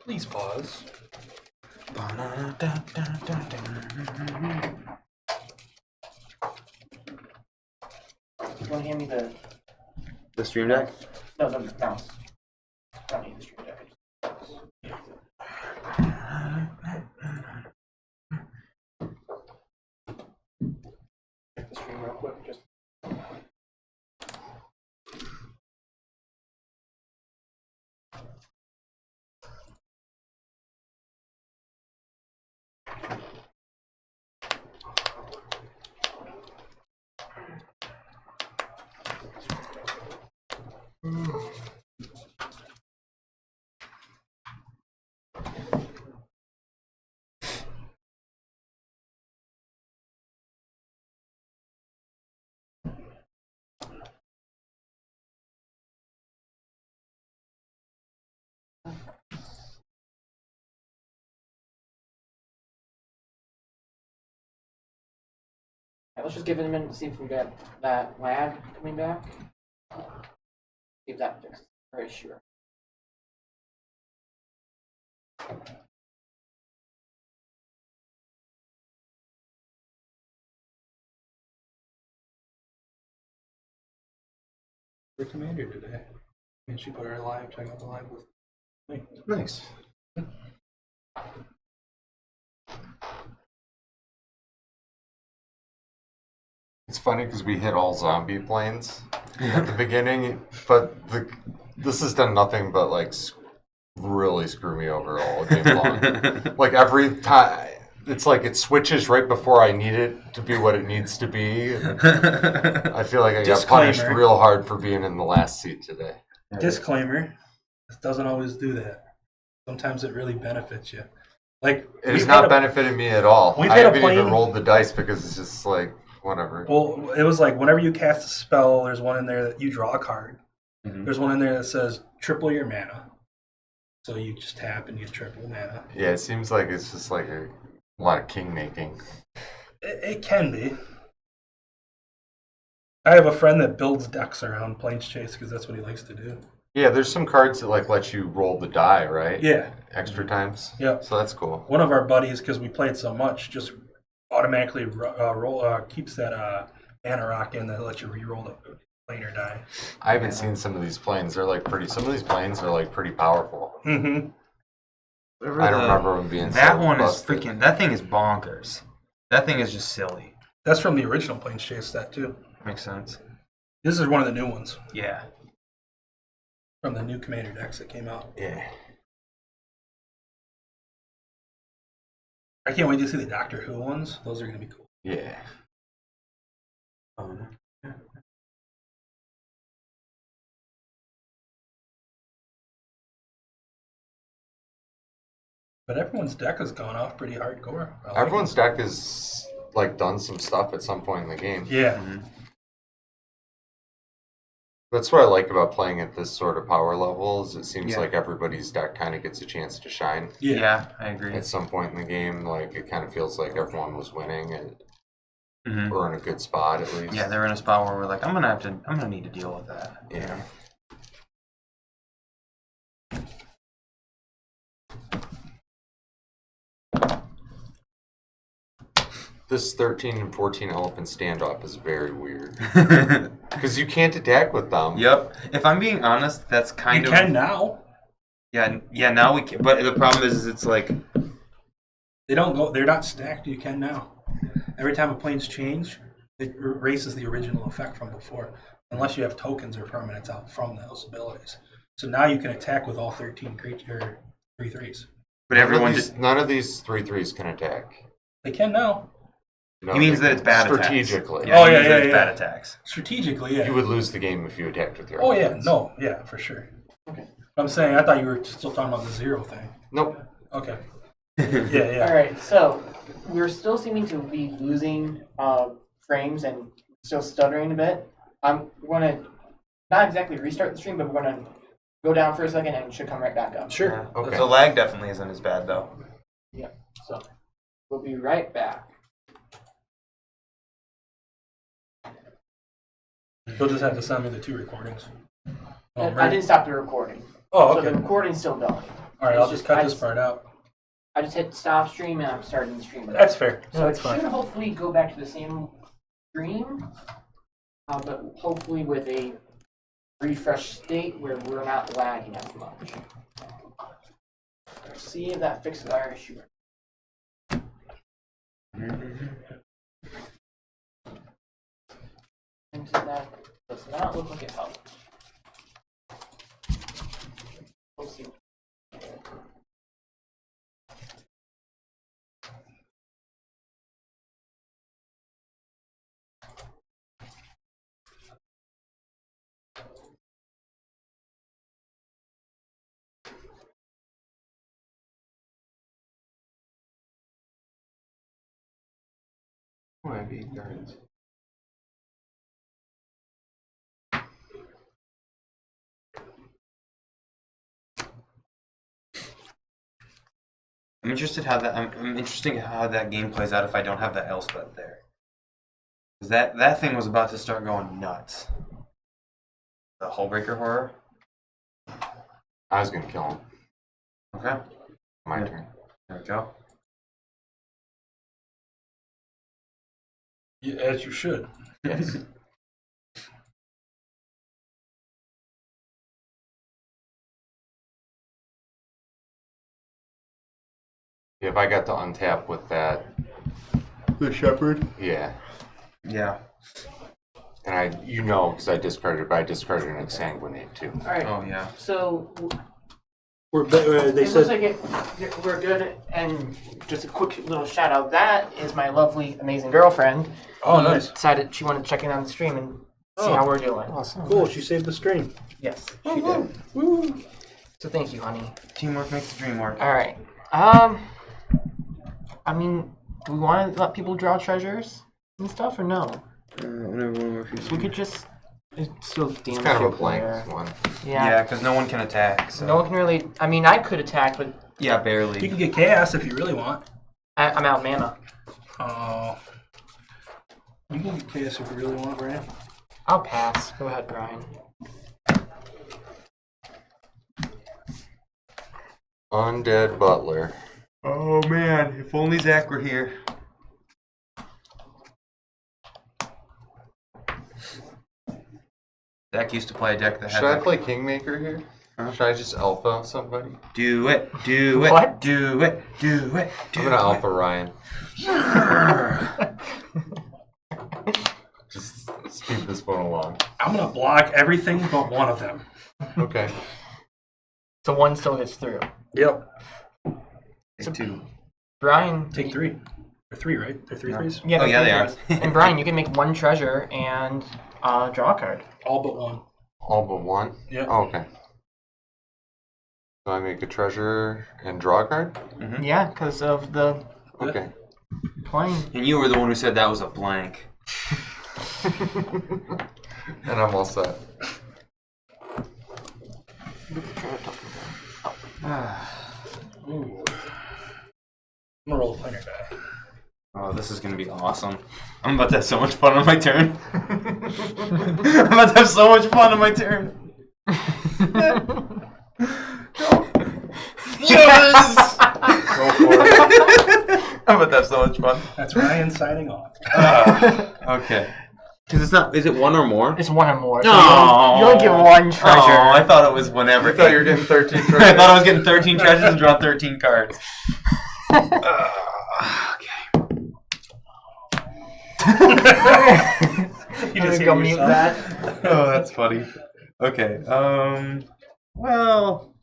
Please pause. You want to hand me The stream deck. the mouse? I don't need the stream deck. Check the stream real quick. Just let's just give it a minute to see if we get that lag coming back. See if that fixes our issue. For Commander today. And she put her live, check out the live with me. Nice. It's funny because we hit all zombie planes at the beginning, but this has done nothing but like really screw me over all game long. Like every time, it's like it switches right before I need it to be what it needs to be. I feel like I got punished Disclaimer. real hard for being in the last seat today. Disclaimer: this doesn't always do that. Sometimes it really benefits you. Like It has we've not had a- benefited me at all. we've I had a haven't even plane- rolled the dice because it's just like whatever. Well, it was like whenever you cast a spell, there's one in there that you draw a card. Mhm. There's one in there that says triple your mana. So you just tap and you triple mana. Yeah, it seems like it's just like a lot of king making. It can be. I have a friend that builds decks around Plains Chase because that's what he likes to do. Yeah, there's some cards that like let you roll the die, right? Yeah. Extra times. Yep. So that's cool. One of our buddies, because we played so much, just automatically keeps that mana rock in that lets you re-roll the plane or die. I haven't seen some of these planes. They're like pretty. Some of these planes are like pretty powerful. Mm-hmm. I don't remember them being. That so one busted. is freaking. That thing is bonkers. That thing is just silly. That's from the original Plains Chase set too. Makes sense. This is one of the new ones Yeah. from the new Commander decks that came out. Yeah. I can't wait to see the Doctor Who ones. Those are going to be cool. Yeah. But everyone's deck has gone off pretty hardcore. I like Everyone's it. deck has like done some stuff at some point in the game. Yeah. Mhm. That's what I like about playing at this sort of power level. Is it seems Yeah. like everybody's deck kind of gets a chance to shine Yeah. Yeah, I agree. at some point in the game. Like it kind of feels like everyone was winning and Mhm. or in a good spot at least. Yeah, they're in a spot where we're like, I'm gonna need to deal with that. you Yeah. know? This 13 and 14 elephant standoff is very weird because you can't attack with them. Yep. If I'm being honest, that's kind You of can now. yeah. Now we can, but the problem is it's like They don't go. They're not stacked. You can now. Every time a plane's change, it erases the original effect from before, unless you have tokens or permanents out from those abilities. So now you can attack with all 13 creature 3/3s. but everyone None of these 3/3s can attack. They can now. No, he means they that it's bad strategically. attacks. Yeah, Oh, he yeah, means that yeah, it's yeah. bad attacks. Strategically, yeah. You would lose the game if you attacked with your. Oh yeah, opponents. no, yeah, for sure. Okay. I'm saying I thought you were still talking about the 0 thing. Nope. Okay. Yeah, yeah. All right, so we're still seeming to be losing frames and still stuttering a bit. I'm going to not exactly restart the stream, but we're going to go down for a second and it should come right back up. Sure. Yeah. Okay. The lag definitely isn't as bad though. Yeah. So we'll be right back. You'll just have to send me the 2 recordings. Oh, I didn't stop the recording. Oh, So okay. the recording's still going. All right, I'll just cut this part out. I just hit stop stream and I'm starting the stream. That's fair. So That's it fine. should hopefully go back to the same stream, but hopefully with a refresh state where we're not lagging as much. See if that fixes our issue. And that does not look like it helped. We'll see. Might be cards. I'm interested how that game plays out if I don't have that Elspeth there. That thing was about to start going nuts. The Hullbreaker Horror. I was gonna kill him. Okay. My turn. There we go. Yeah, as you should. Yes. If I got to untap with that, The shepherd. yeah. Yeah. And because I discarded, but I discarded an exsanguinate too. All right. Oh yeah. So They it looks like we're good. And just a quick little shout out. That is my lovely, amazing girlfriend. Oh, nice. Decided she wanted to check in on the stream and see how we're doing. Awesome. Cool. She saved the stream. Yes, she did. Woo. So thank you, honey. Teamwork makes the dream work. All right. I mean, do we want to let people draw treasures and stuff, or no? Whenever one more We could just still damage Kind of your a blank player. one. Yeah. because no one can attack. So. No one can really. I mean, I could attack, but Yeah, barely. You can get chaos if you really want. I'm out of mana. Oh. You can get chaos if you really want, Brian. I'll pass. Go ahead, Brian. Undead Butler. Oh man, if only Zach were here. Zach used to play a deck that had. Should I like, play Kingmaker here? Huh? Should I just alpha somebody? Do it, do it, What? do it, do it, do I'm gonna it. alpha Ryan. Just speed this one along. I'm gonna block everything but one of them. Okay. So one still gets through. Yep. Take two. Brian. Take 3. They're 3, right? They're 3 No. threes? Yeah, Oh, yeah, they are. And Brian, you can make one treasure and draw a card. All but one. All but one? Yeah. Oh, okay. So I make a treasure and draw a card? Yeah, because of the Okay. plane. And you were the one who said that was a blank. And I'm all set. Ooh. I'm gonna roll a planar die. Oh, this is gonna be awesome. I'm about to have so much fun on my turn. I'm about to have so much fun on my turn. Yes! Go for it. I'm about to have so much fun. That's Ryan signing off. Okay. Because it's not. Is it one or more? It's one or more. So Aww. you only get one treasure. Oh, I thought it was whenever. I thought you were getting 13 treasures. I thought I was getting 13 treasures and draw 13 cards. Okay. You just go hear mute yourself. that. Oh, that's funny. Okay. Well.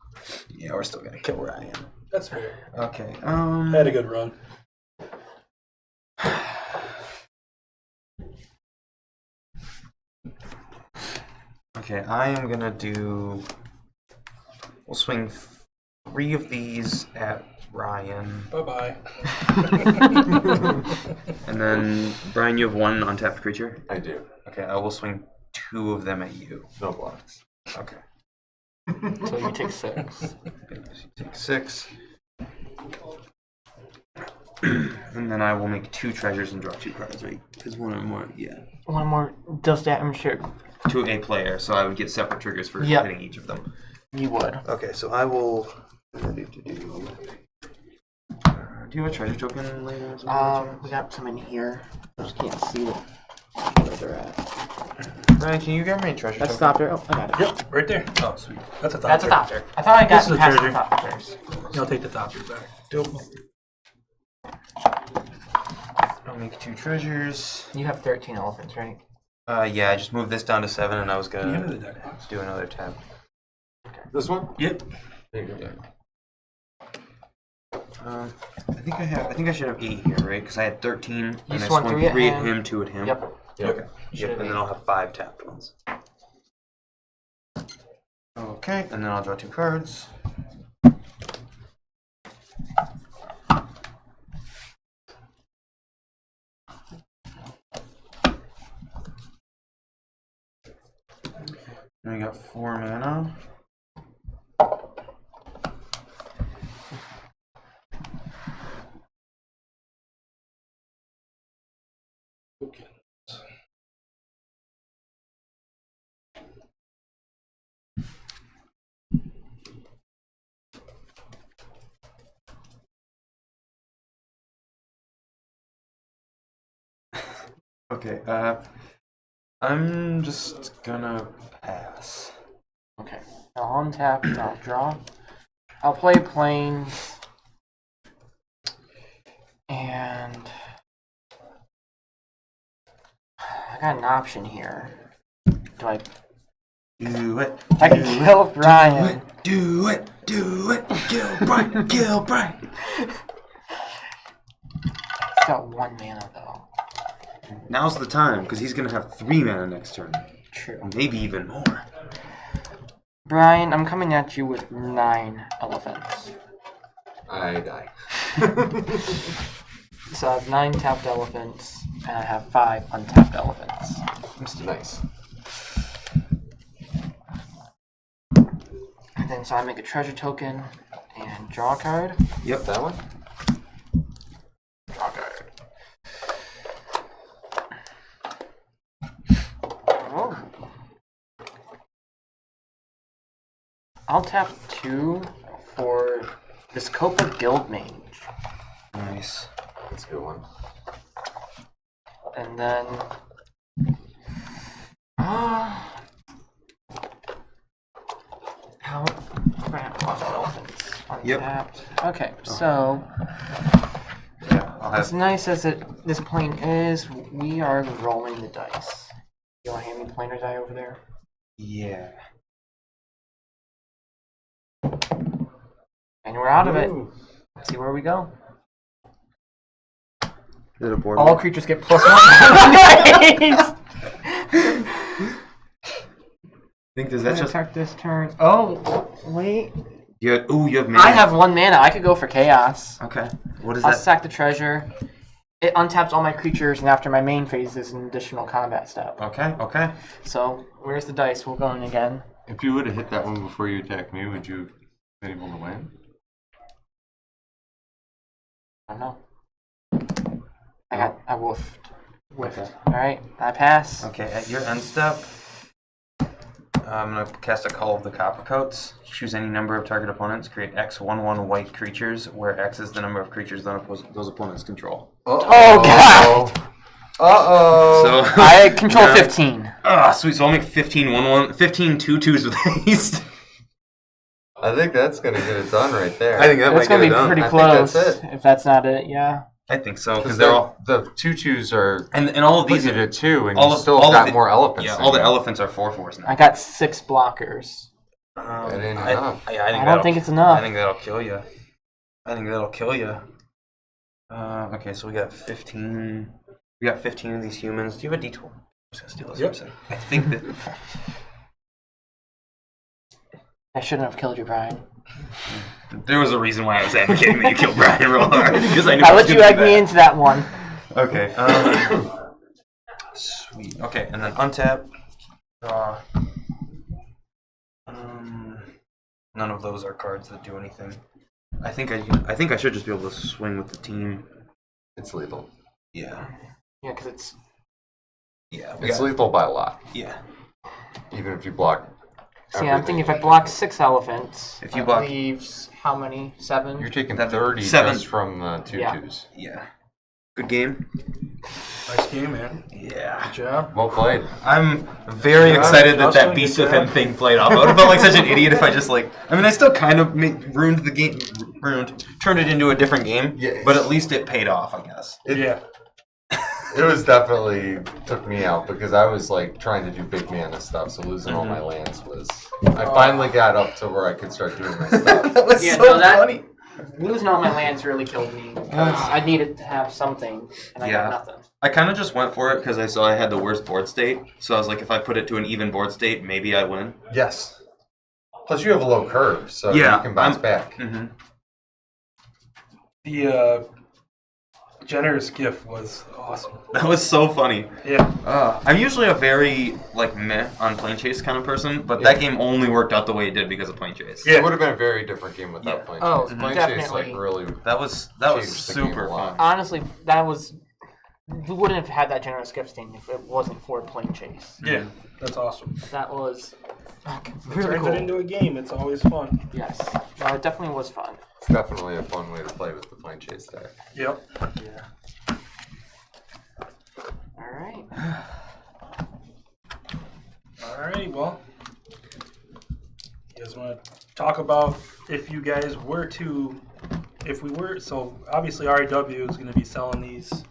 Yeah, we're still gonna kill Ryan. That's fair. Okay. I had a good run. Okay, I am gonna do. We'll swing 3 of these at Ryan, Bye-bye. and then Brian, you have 1 untapped creature. I do. Okay, I will swing 2 of them at you. No blocks. Okay. So you take 6. Okay, so you take 6. And then I will make 2 treasures and draw 2 cards, right? Because 1 or more, yeah. One more. Does that? I'm sure To a player, so I would get separate triggers for Yep. hitting each of them. you would. Okay, so I will. Do you have a treasure token later? As well? We got some in here. I just can't see them. Where they're at. Ryan, can you grab me a treasure That's token? Thopter. Oh, I got it. Yep, right there. Oh, sweet. That's a thought. That's a Thopter. I thought I This got is a past the treasure. Thopters. I'll take the Thopter back. I'll make 2 treasures. You have 13 elephants, right? Yeah, I just moved this down to 7, and I was Can you hand gonna me the deck box? do another tab. This one? Yep. There you go. I think I should have 8 here, right? Because I had 13, and I swung swung 3 at 3 at him. him, 2 at him. Yep. Okay. Should Yep, have and then 8. I'll have 5 tapped ones. Okay, and then I'll draw 2 cards. And we got 4 mana. Okay. Okay. I'm just gonna pass. Okay. I'll untap and I'll draw. I'll play planes. And I got an option here. Do I? Do it. I can kill Brian. Do it. Kill Brian. Kill Brian. He's got 1 mana though. Now's the time, because he's gonna have 3 mana next turn. True. Maybe even more. Brian, I'm coming at you with 9 elephants. I die. So I have 9 tapped elephants, and I have 5 untapped elephants. Nice. And then so I make a treasure token and draw a card. Yep. That one? Draw card. Oh. I'll tap 2 for this Copa Guild Mage. Nice. That's a good one. And then how elephants untapped. Okay, so Yeah, I'll as have. nice as this plane is, we are rolling the dice. You want to hand me the planer die over there? Yeah. And we're out of it. Let's see where we go. Is it a board? All creatures get +1. Nice. Think does that just? Attack this turn. Oh, wait. You have mana. I have 1 mana. I could go for chaos. Okay. What is I'll that? sack the treasure. It untaps all my creatures, and after my main phase, there's an additional combat step. Okay. So, where's the dice? We're going again. If you would have hit that one before you attacked me, would you have been able to win? I don't know. I woofed. Okay. Alright, I pass. Okay, at your end step, I'm going to cast a Call of the Coppercoats. Choose any number of target opponents. Create X 1/1 white creatures, where X is the number of creatures those opponents control. Oh, God! Uh-oh. So I control 15. Ah, sweet. So I'll make 15 1/1, 15 2/2s with haste. I think that's going to get it done right there. I think that It's might going get to it be done. pretty I think close. that's it. If that's not it, yeah. I think so, because Because they're all the 2/2s are and all of these these are to 2, and all you of- still all of got the- more elephants. yeah, than all the me. elephants are 4/4s now. I got 6 blockers. That ain't enough. I I don't think it's enough. I think that'll kill you. Okay, so we got 15. We got 15 of these humans. Do you have a D12? I'm just gonna steal this for a second. I think that. I shouldn't have killed you, Brian. There was a reason why I was advocating that you kill Brian real hard, because I knew I it was let you gonna egg be me bad. into that one. Okay. Sweet. Okay, and then untap. Draw. None of those are cards that do anything. I think I should just be able to swing with the team. It's lethal. Yeah. Yeah, because it's... Yeah. It's lethal by a lot, Yeah. even if you block. See, I'm thinking if I block 6 elephants, If you that block- leaves how many? 7? You're taking That- 30 7. just from the 2/2s. Yeah. Good game. Nice game, man. Yeah. Good job. Well played. I'm very Yeah, excited that Justin, that Beast good with Him job. thing played off. I would have felt like such an idiot if I just I still kind of ruined the game, turned it into a different game, Yeah. but at least it paid off, I guess. Yeah. It was definitely took me out because I was like trying to do big mana stuff, so losing all my lands was. I finally got up to where I could start doing my stuff. That was Yeah, so no, that- funny. Losing all my lands really killed me. Because I needed to have something, and I Yeah. got nothing. I kind of just went for it because I saw I had the worst board state, so I was like, if I put it to an even board state, maybe I win. Yes. Plus, you have a low curve, so Yeah, you can bounce I'm- back. Mm-hmm. The generous gift was awesome. That was so funny. Yeah. I'm usually a very meh on plane chase kind of person, but Yeah. that game only worked out the way it did because of plane chase. Yeah. It would have been a very different game without Yeah. Plane Oh, Chase. Plane Chase definitely. really. That was Changed the game super a lot. fun. Honestly, that was... We wouldn't have had that generous gift thing if it wasn't for plane chase. Yeah. That's awesome. That was Really really turns cool. it into a game. It's always fun. Yes. No, it definitely was fun. It's definitely a fun way to play with the Plane Chase deck. Yep. Alright. talk about if you guys were to, so obviously RIW is going to be selling these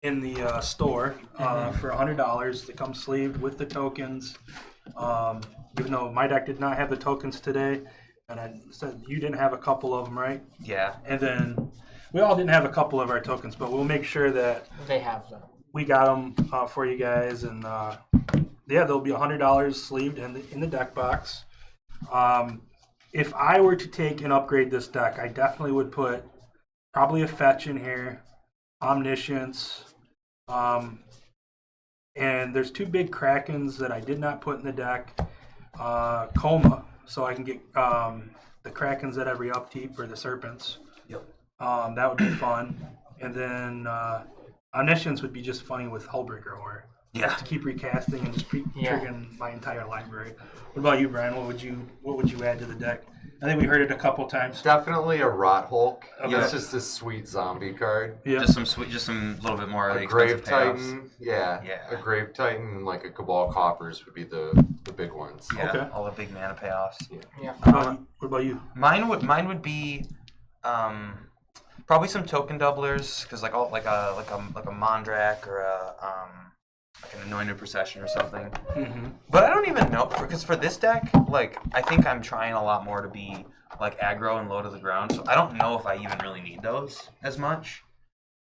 in the store for $100. They come sleeved with the tokens. Even though my deck did not have the tokens today, and I said you didn't have a couple of them, right? Yeah. And then we all didn't have a couple of our tokens, but we'll make sure that They have them. we got them for you guys, and yeah, there'll be $100 sleeved in the deck box. If I were to take and upgrade this deck, I definitely would put probably a fetch in here, omniscience, and there's 2 big krakens that I did not put in the deck. Coma, so I can get the krakens at every upkeep, or the serpents. Yep. That would be fun, and then omniscience would be just funny with Hullbreaker Ore. Yeah. To keep recasting and just Yeah. triggering my entire library. What about you, Brian? What would you add to the deck? I think we heard it a couple times. Definitely a Rot Hulk. Okay. That's just a sweet zombie card. Yeah. Just some little bit more of the A expensive Grave payoffs. Titan, yeah. Yeah. A Grave Titan and like a Cabal Coppers would be the big ones. Yeah, Okay. all the big mana payoffs. Yeah. What about you? Mine would be probably some token doublers, because like a Mondrak or like an Anointed Procession or something. Mm-hmm. But I don't even know, because for this deck, like I think I'm trying a lot more to be like aggro and low to the ground, so I don't know if I even really need those as much.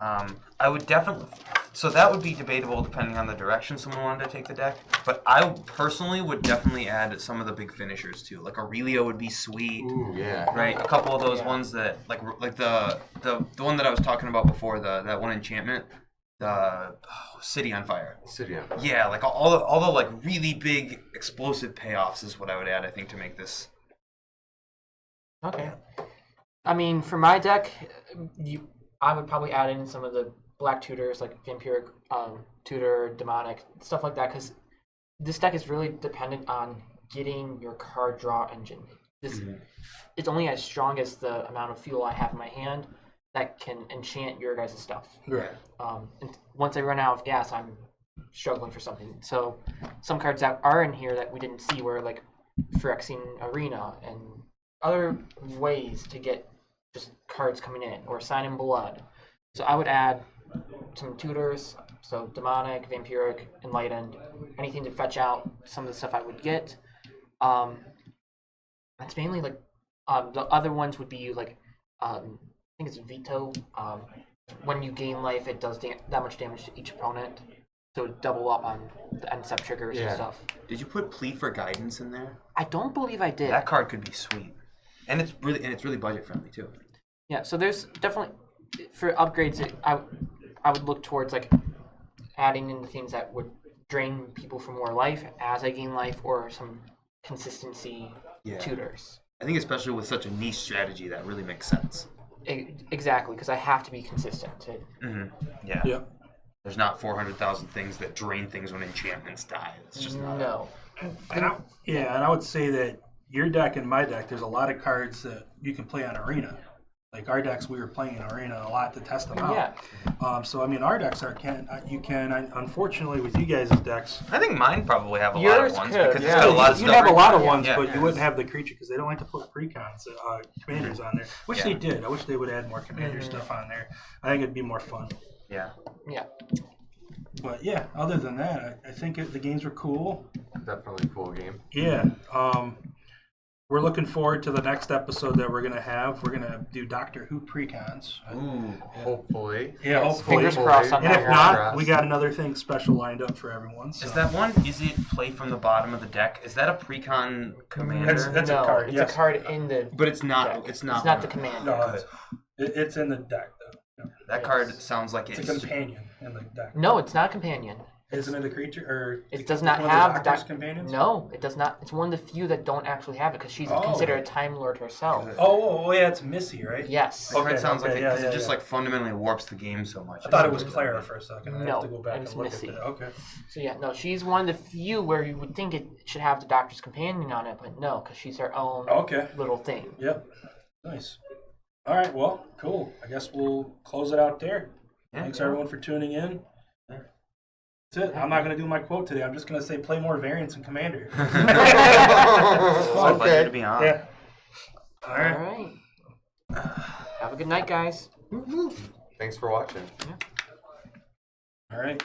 I would definitely, so that would be debatable depending on the direction someone wanted to take the deck. But I personally would definitely add some of the big finishers too. Like Aurelio would be sweet. Ooh, yeah. Right, a couple of those Yeah. ones that like the one that I was talking about before, that one enchantment, the City on Fire. City on Fire. Yeah, like all the like really big explosive payoffs is what I would add, I think, to make this. Okay. I mean, for my deck, I would probably add in some of the black tutors, like Vampiric Tutor, Demonic, stuff like that, because this deck is really dependent on getting your card draw engine. It's only as strong as the amount of fuel I have in my hand that can enchant your guys' stuff. Right. And once I run out of gas, I'm struggling for something. So some cards that are in here that we didn't see were like Phyrexian Arena and other ways to get just cards coming in, or Sign in Blood. So I would add some tutors, so Demonic, Vampiric, Enlightened, anything to fetch out some of the stuff I would get. That's mainly like the other ones would be like I think it's Veto. When you gain life, it does that much damage to each opponent, so double up on the end step triggers and stuff. Did you put Plead for Guidance in there? I don't believe I did. That card could be sweet, and it's really budget friendly too. Yeah, so there's definitely, for upgrades, I would look towards like adding in the things that would drain people for more life as I gain life, or some consistency tutors. I think especially with such a niche strategy, that really makes sense. Exactly, because I have to be consistent. Yeah. Yeah. There's not 400,000 things that drain things when enchantments die. It's just not. No. And I would say that your deck and my deck, there's a lot of cards that you can play on Arena. Like our decks, we were playing in Arena a lot to test them out. Yeah. So I mean, our decks unfortunately with you guys' decks, I think mine probably have a lot Yours of ones could, because it's yeah. got a lot of you'd stuff. have a lot of ones, Yeah. but you wouldn't have the creature because they don't like to put precons, commanders on there. Which they did. I wish they would add more commander stuff on there. I think it'd be more fun. Yeah. Yeah. But yeah, other than that, I think the games were cool. Definitely a cool game. Yeah. We're looking forward to the next episode that we're gonna have. We're gonna do Doctor Who precons. Ooh. Hopefully. Yeah, Yes, hopefully. fingers crossed on And that if one. not, we got another thing special lined up for everyone. So. Is that one? Is it play from the bottom of the deck? Is that a precon commander? That's no, a card. it's Yes. a card in the. But it's not. deck. It's not. It's not the one. command. No, it's in the deck though. Yeah. That card sounds like It's a companion in the deck. No, it's not a companion. Isn't it a creature or? It does not one have of the Doctor's companions. No, it does not. It's one of the few that don't actually have it because she's considered a Time Lord herself. Oh, yeah, it's Missy, right? Yes. That card sounds like it because yeah, it just yeah. like fundamentally warps the game so much. I thought it was Clara for a second. I No, have to go back it was and look Missy. at that. Okay. So yeah, no, she's one of the few where you would think it should have the Doctor's companion on it, but no, because she's her own Okay. little thing. Yep. Nice. All right. Well, cool. I guess we'll close it out there. Yeah. Thanks everyone for tuning in. That's it. I'm not going to do my quote today. I'm just going to say play more variants in Commander. It's a pleasure to be on. Yeah. All All right. right. Have a good night, guys. Thanks for watching. All right.